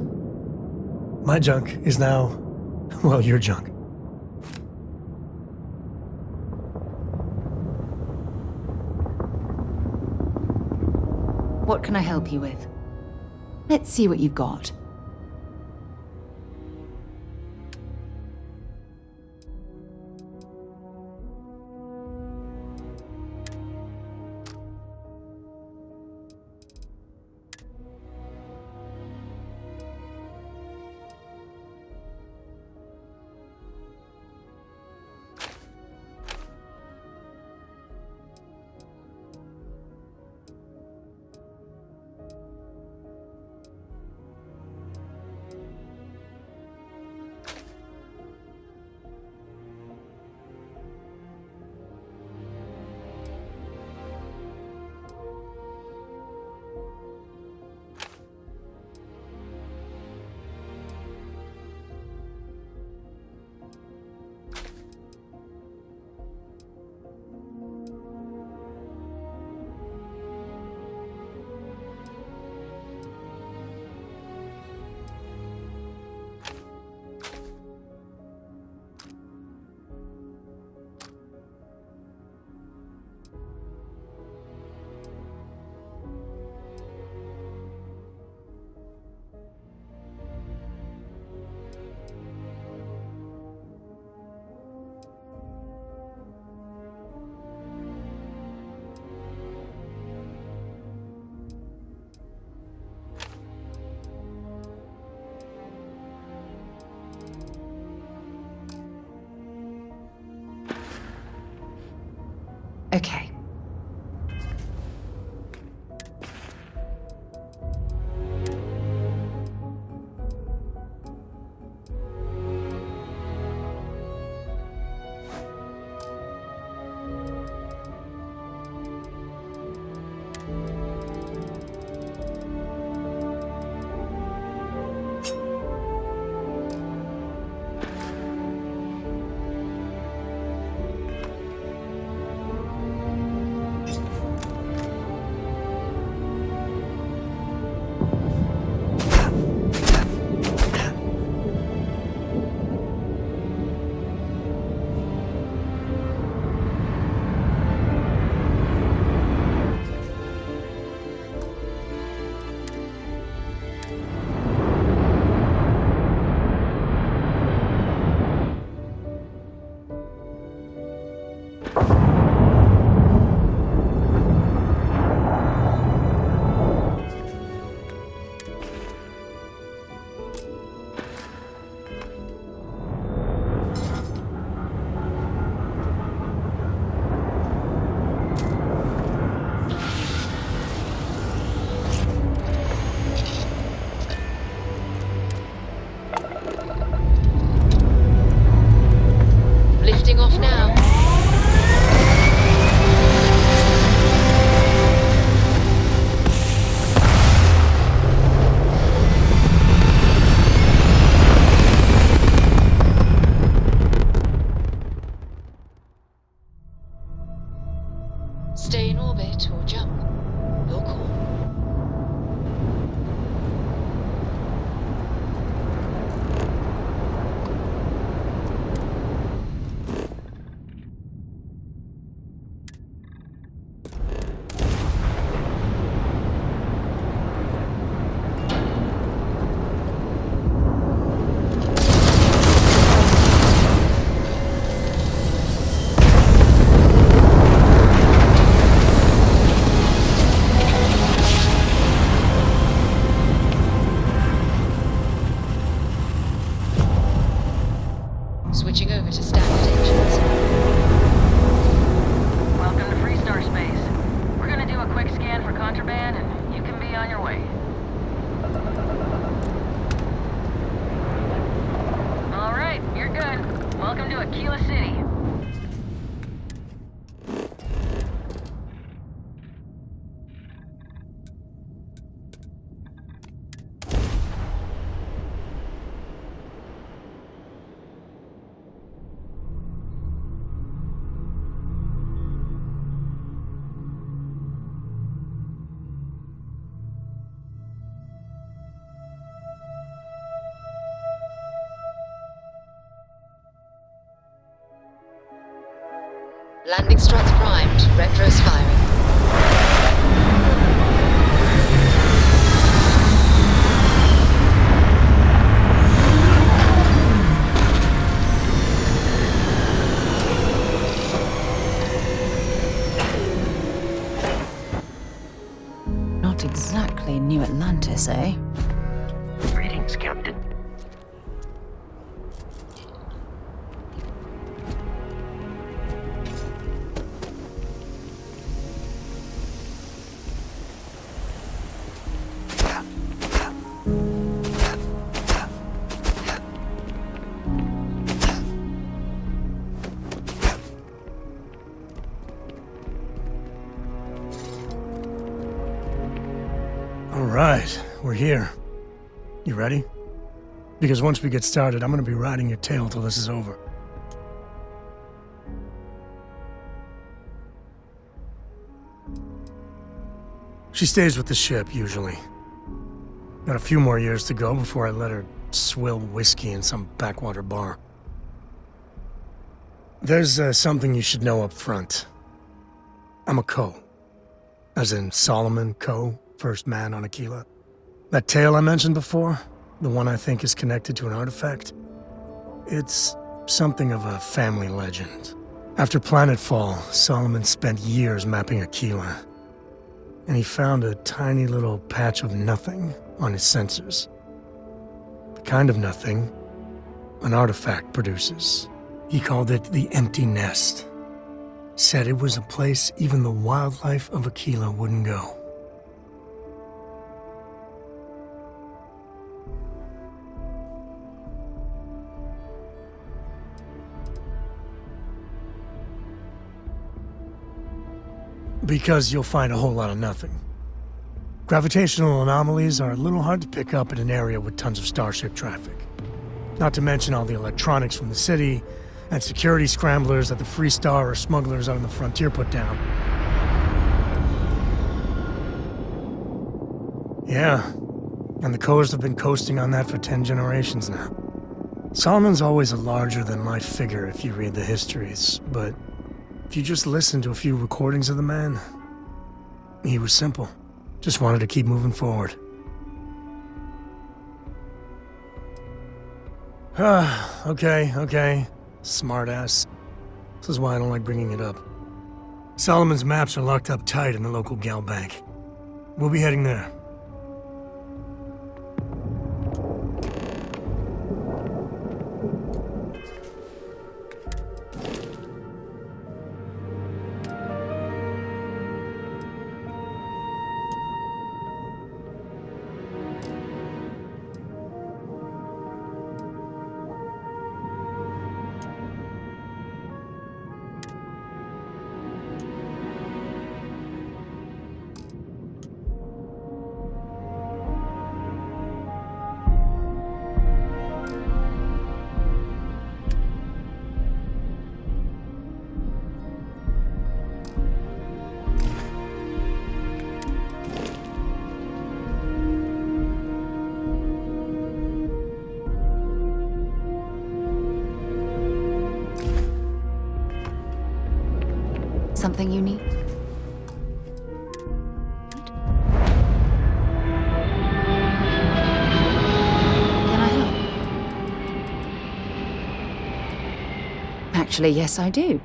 My junk is now, well, your junk. What can I help you with? Let's see what you've got. away. All right, you're good. Welcome to Aquila City. Landing struts primed. Retros firing. Not exactly New Atlantis, eh? Greetings, Captain. All right, we're here. You ready? Because once we get started, I'm gonna be riding your tail till this is over. She stays with the ship, usually. Got a few more years to go before I let her swill whiskey in some backwater bar. There's something you should know up front. I'm a Co. As in Solomon Co., first man on Aquila. That tale I mentioned before, the one I think is connected to an artifact, it's something of a family legend. After planetfall, Solomon spent years mapping Aquila, and he found a tiny little patch of nothing on his sensors. The kind of nothing an artifact produces. He called it the Empty Nest. Said it was a place even the wildlife of Aquila wouldn't go. Because you'll find a whole lot of nothing. Gravitational anomalies are a little hard to pick up in an area with tons of starship traffic. Not to mention all the electronics from the city, and security scramblers that the Free Star or smugglers out on the frontier put down. Yeah, and the Coast have been coasting on that for 10 generations now. Solomon's always a larger-than-life figure if you read the histories, but if you just listen to a few recordings of the man, he was simple. Just wanted to keep moving forward. Okay. Smartass. This is why I don't like bringing it up. Solomon's maps are locked up tight in the local gal bank. We'll be heading there. Something you need? Can I help? Actually, yes, I do.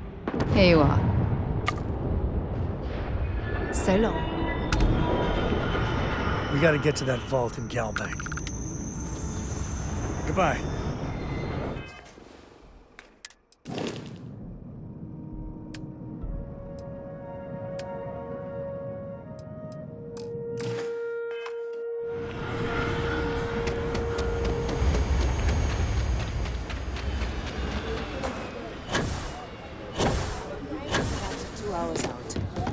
Here you are. So long. We gotta get to that vault in Galbank. Goodbye.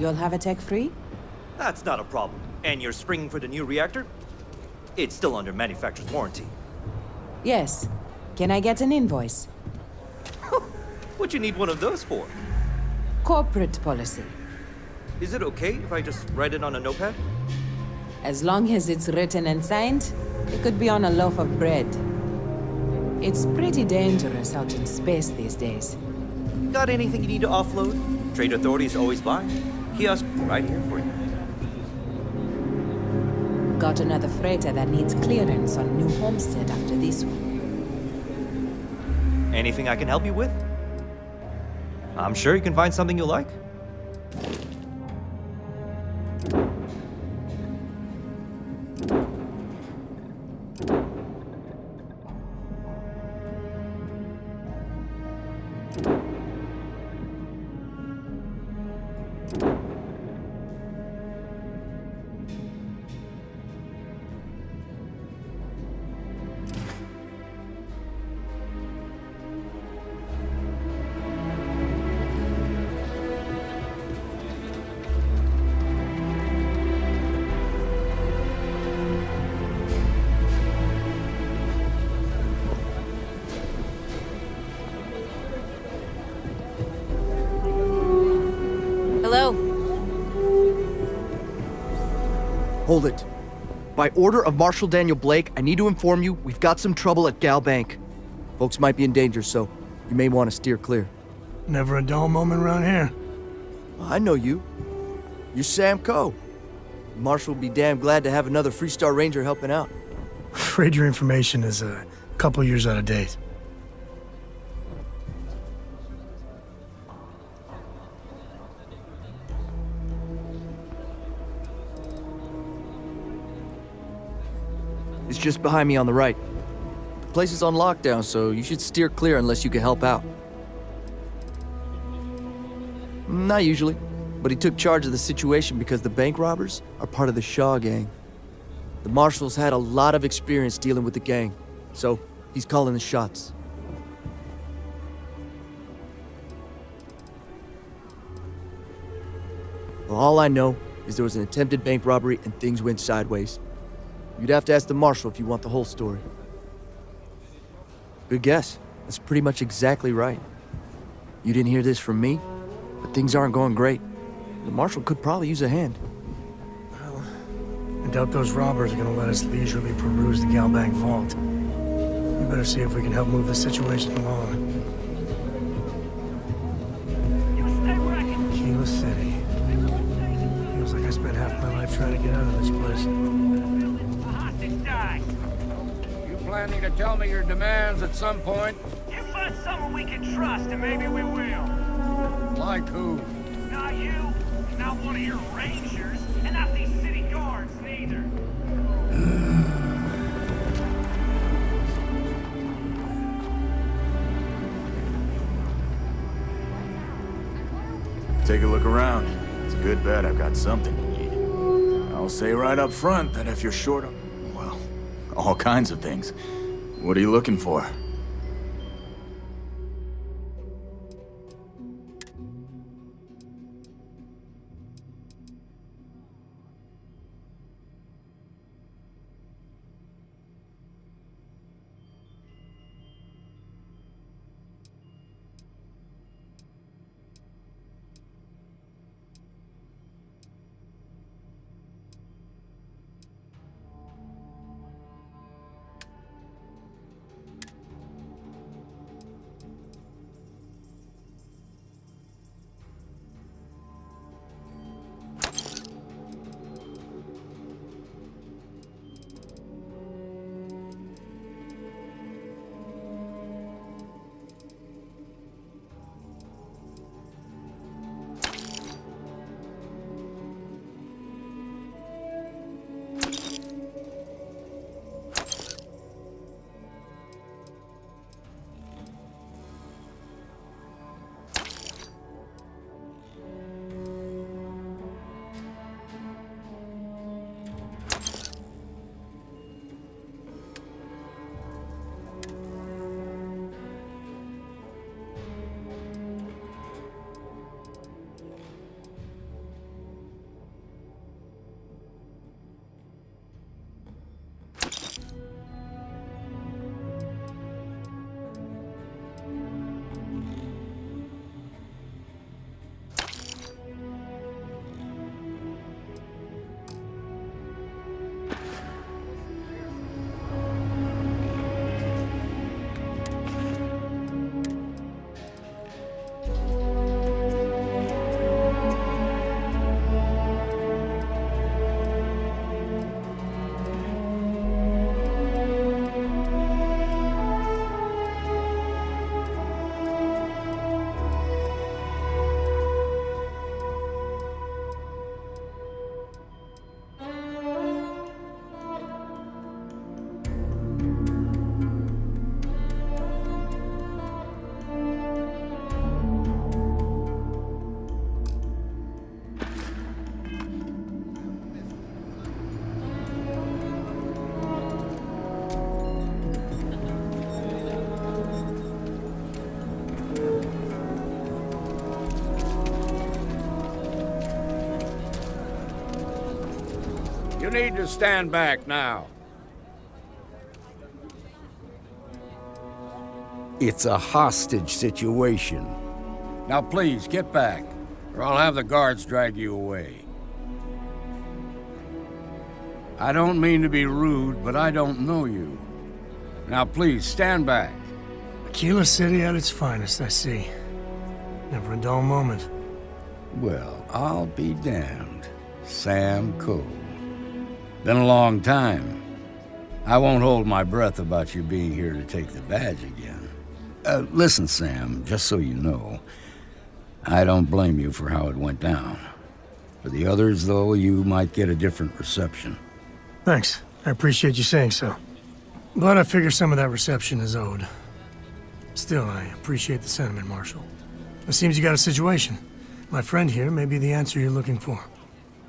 You'll have a tech free? That's not a problem. And you're springing for the new reactor? It's still under manufacturer's warranty. Yes. Can I get an invoice? What you need one of those for? Corporate policy. Is it okay if I just write it on a notepad? As long as it's written and signed, it could be on a loaf of bread. It's pretty dangerous out in space these days. Got anything you need to offload? Trade authorities always buy. Kiosk right here for you. Got another freighter that needs clearance on New Homestead after this one. Anything I can help you with? I'm sure you can find something you like. Hello? Hold it. By order of Marshal Daniel Blake, I need to inform you we've got some trouble at Gal Bank. Folks might be in danger, so you may want to steer clear. Never a dull moment around here. I know you. You're Sam Coe. Marshal will be damn glad to have another Freestar Ranger helping out. Afraid your information is a couple years out of date. It's just behind me on the right. The place is on lockdown, so you should steer clear unless you can help out. Not usually, but he took charge of the situation because the bank robbers are part of the Shaw gang. The Marshal's had a lot of experience dealing with the gang, so he's calling the shots. Well, all I know is there was an attempted bank robbery and things went sideways. You'd have to ask the Marshal if you want the whole story. Good guess. That's pretty much exactly right. You didn't hear this from me, but things aren't going great. The Marshal could probably use a hand. Well, I doubt those robbers are gonna let us leisurely peruse the Galbank vault. We better see if we can help move the situation along. Kilo City. Feels like I spent half my life trying to get out of this place. You planning to tell me your demands at some point? You find someone we can trust, and maybe we will. Like who? Not you, not one of your rangers, and not these city guards, neither. Take a look around. It's a good bet I've got something you need. I'll say right up front that if you're short of, well, all kinds of things. What are you looking for? need to stand back now. It's a hostage situation. Now please, get back, or I'll have the guards drag you away. I don't mean to be rude, but I don't know you. Now please, stand back. Aquila City at its finest, I see. Never a dull moment. Well, I'll be damned. Sam Cole. Been a long time. I won't hold my breath about you being here to take the badge again. Listen, Sam, just so you know, I don't blame you for how it went down. For the others, though, you might get a different reception. Thanks. I appreciate you saying so. But I figure some of that reception is owed. Still, I appreciate the sentiment, Marshal. It seems you got a situation. My friend here may be the answer you're looking for.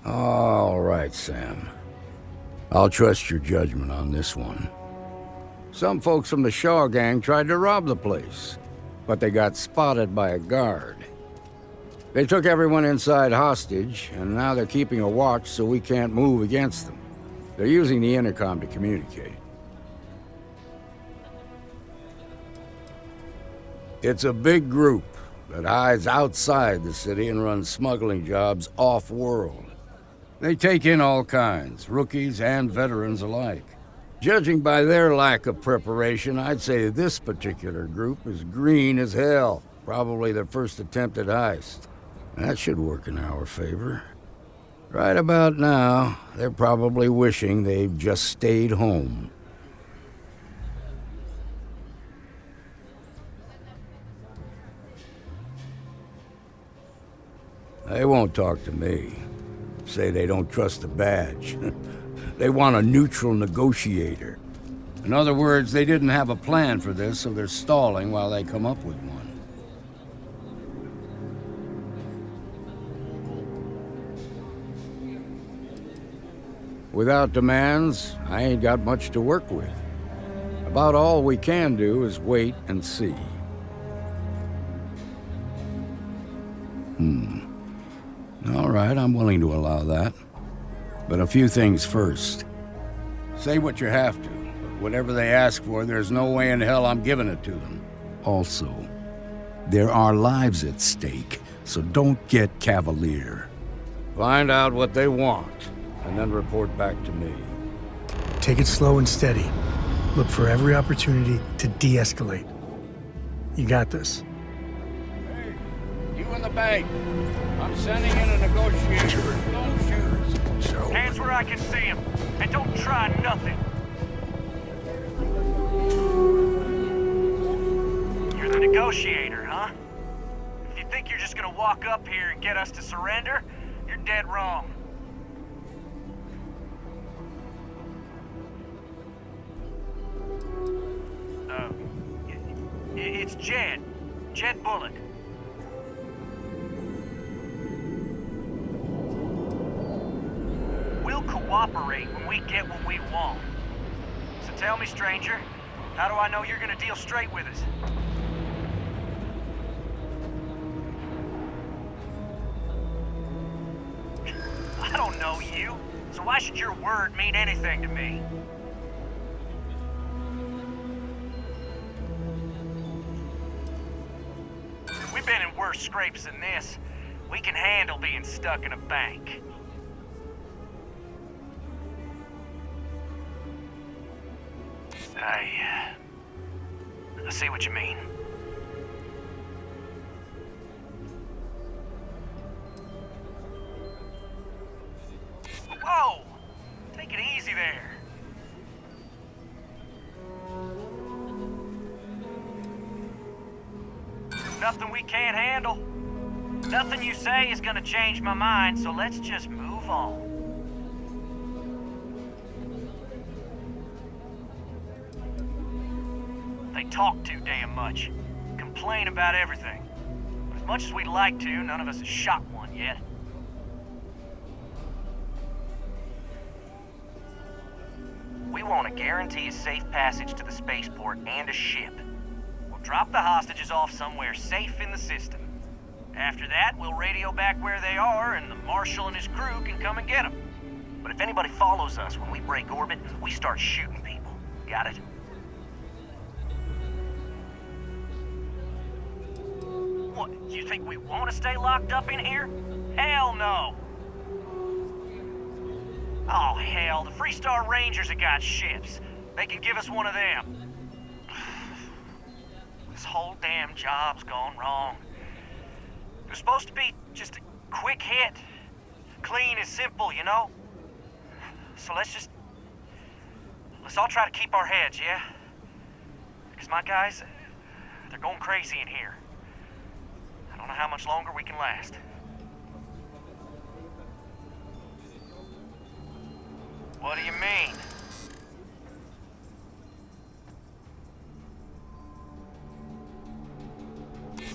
All right, Sam. I'll trust your judgment on this one. Some folks from the Shaw gang tried to rob the place, but they got spotted by a guard. They took everyone inside hostage, and now they're keeping a watch so we can't move against them. They're using the intercom to communicate. It's a big group that hides outside the city and runs smuggling jobs off-world. They take in all kinds, rookies and veterans alike. Judging by their lack of preparation, I'd say this particular group is green as hell. Probably their first attempt at heist. That should work in our favor. Right about now, they're probably wishing they'd just stayed home. They won't talk to me. Say they don't trust the badge. They want a neutral negotiator. In other words, they didn't have a plan for this, so they're stalling while they come up with one. Without demands, I ain't got much to work with. About all we can do is wait and see. All right, I'm willing to allow that. But a few things first. Say what you have to, but whatever they ask for, there's no way in hell I'm giving it to them. Also, there are lives at stake, so don't get cavalier. Find out what they want, and then report back to me. Take it slow and steady. Look for every opportunity to de-escalate. You got this. Hey, you in the bank. I'm sending in a negotiator. Don't shoot. Hands where I can see him, and don't try nothing. You're the negotiator, huh? If you think you're just gonna walk up here and get us to surrender, you're dead wrong. It's Jed. Jed Bullock. We'll cooperate when we get what we want. So tell me, stranger, how do I know you're gonna deal straight with us? I don't know you, so why should your word mean anything to me? We've been in worse scrapes than this. We can handle being stuck in a bank. I see what you mean. Whoa! Take it easy there. Nothing we can't handle. Nothing you say is gonna change my mind, so let's just move on. They talk too damn much. Complain about everything. But as much as we'd like to, none of us has shot one yet. We want to guarantee a safe passage to the spaceport and a ship. We'll drop the hostages off somewhere safe in the system. After that, we'll radio back where they are, and the Marshal and his crew can come and get them. But if anybody follows us when we break orbit, we start shooting people. Got it? What, you think we want to stay locked up in here? Hell no! Oh, hell, the Freestar Rangers have got ships. They can give us one of them. This whole damn job's gone wrong. It was supposed to be just a quick hit. Clean and simple, you know? So let's all try to keep our heads, yeah? Because my guys, they're going crazy in here. I don't know how much longer we can last. What do you mean?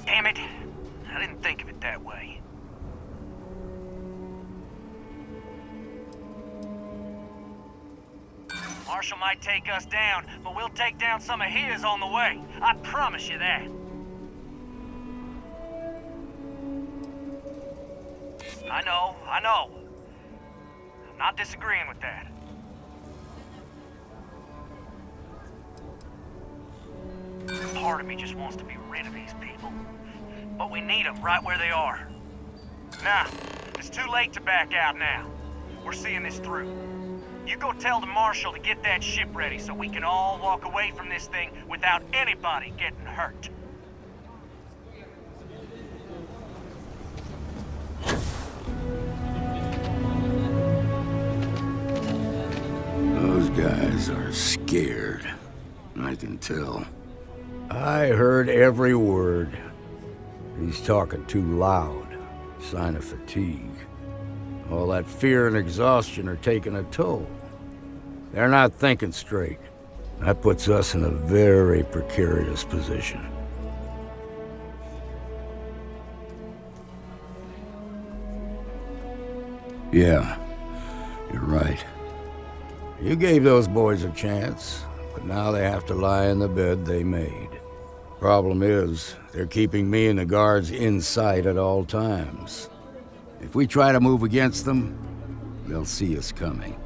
Damn it. I didn't think of it that way. Marshall might take us down, but we'll take down some of his on the way. I promise you that. I know. I'm not disagreeing with that. Part of me just wants to be rid of these people. But we need them right where they are. Nah, it's too late to back out now. We're seeing this through. You go tell the Marshal to get that ship ready so we can all walk away from this thing without anybody getting hurt. Those guys are scared. I can tell. I heard every word. He's talking too loud. Sign of fatigue. All that fear and exhaustion are taking a toll. They're not thinking straight. That puts us in a very precarious position. Yeah, you're right. You gave those boys a chance, but now they have to lie in the bed they made. Problem is, they're keeping me and the guards in sight at all times. If we try to move against them, they'll see us coming.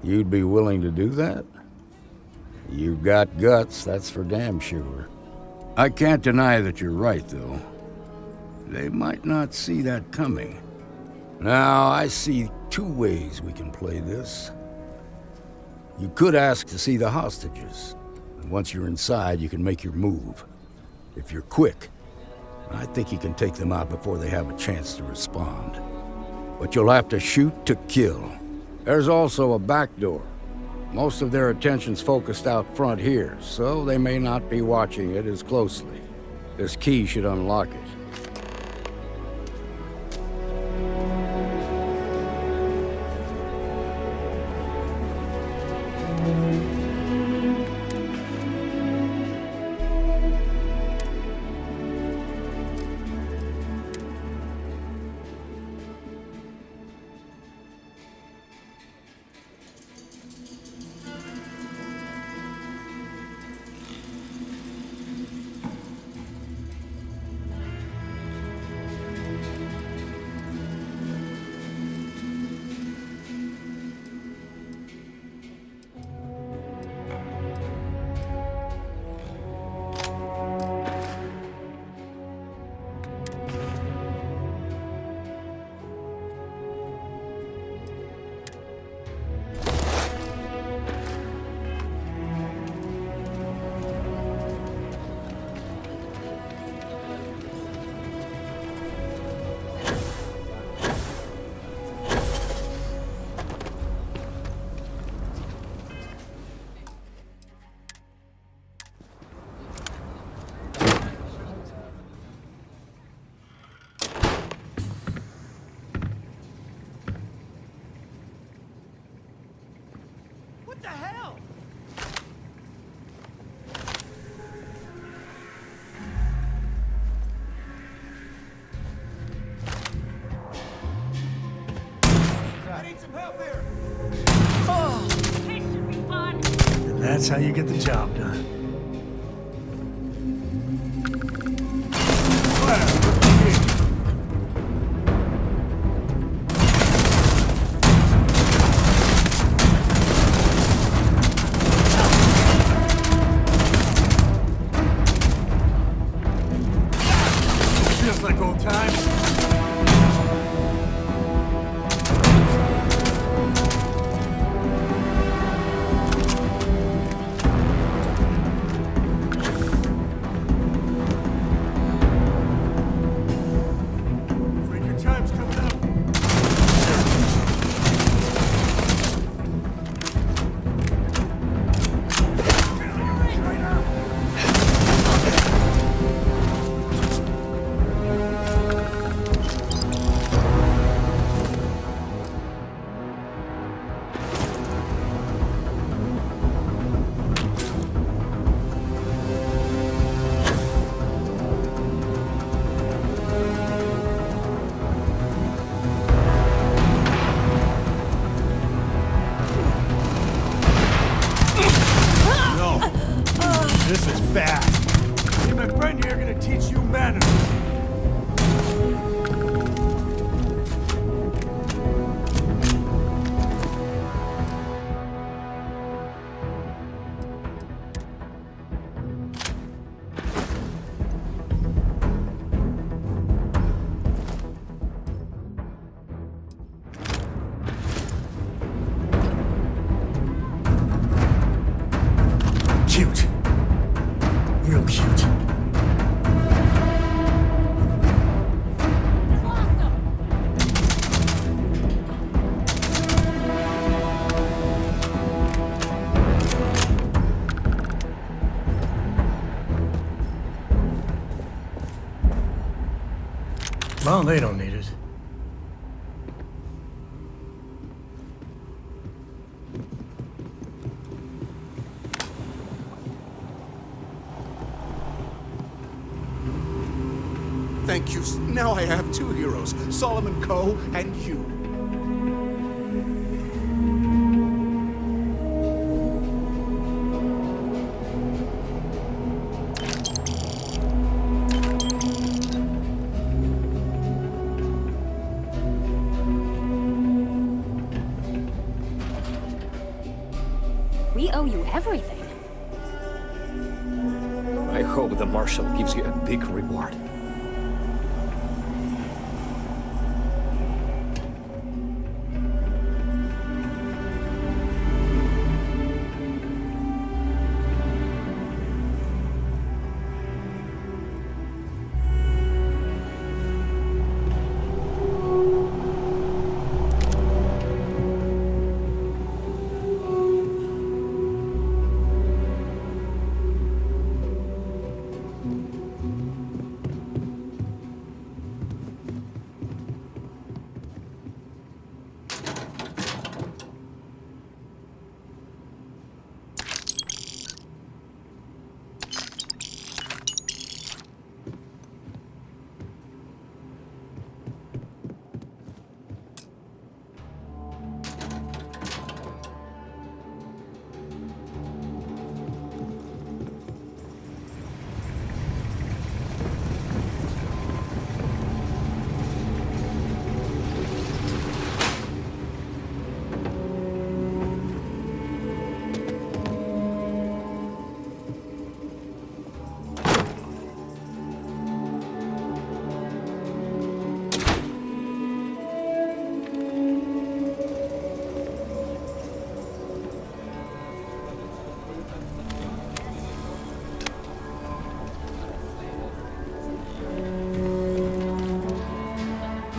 You'd be willing to do that? You've got guts, that's for damn sure. I can't deny that you're right, though. They might not see that coming. Now, I see two ways we can play this. You could ask to see the hostages. And once you're inside, you can make your move. If you're quick, I think you can take them out before they have a chance to respond. But you'll have to shoot to kill. There's also a back door. Most of their attention's focused out front here, so they may not be watching it as closely. This key should unlock it. What the hell? I need some help here. Oh, this should be fun. And that's how you get the job done. Well, they don't need it. Thank you. Now I have two heroes, Solomon Coe and you. We owe you everything. I hope the Marshal gives you a big reward.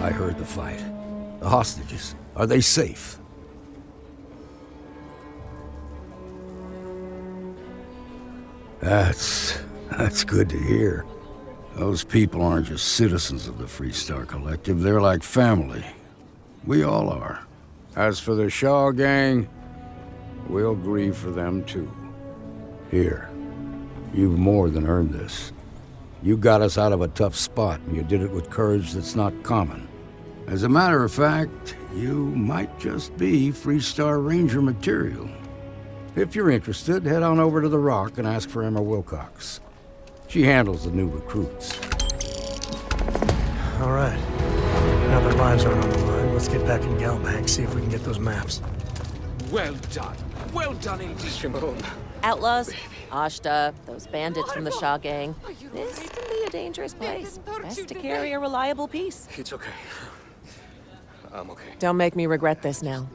I heard the fight. The hostages, are they safe? That's good to hear. Those people aren't just citizens of the Freestar Collective, they're like family. We all are. As for the Shaw gang, we'll grieve for them too. Here, you've more than earned this. You got us out of a tough spot, and you did it with courage that's not common. As a matter of fact, you might just be Freestar Ranger material. If you're interested, head on over to the Rock and ask for Emma Wilcox. She handles the new recruits. All right. Now that lives aren't on the line, let's get back in Galbank, see if we can get those maps. Well done. Well done indeed. Shimon. Outlaws, Ashta, those bandits from the Shaw gang. This can be a dangerous place. Best to carry a reliable piece. It's okay. I'm okay. Don't make me regret this now.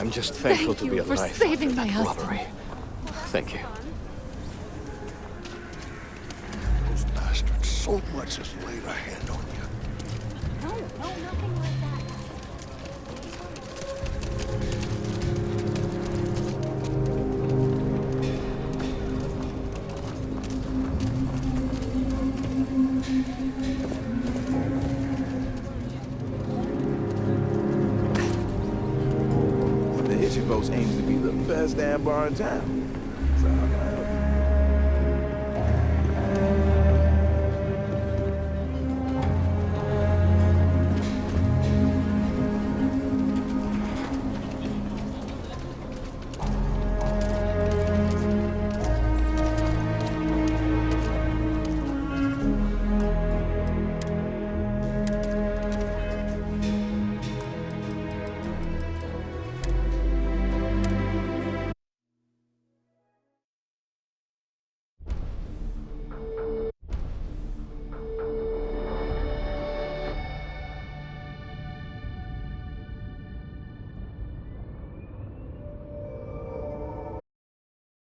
I'm just thankful to be alive. Thank you for saving my husband. Robbery. Thank you. Those bastards, so much has laid a hand on you. No, nothing like that. The Hitchy Boats aims to be the best damn bar in town. So how can I help?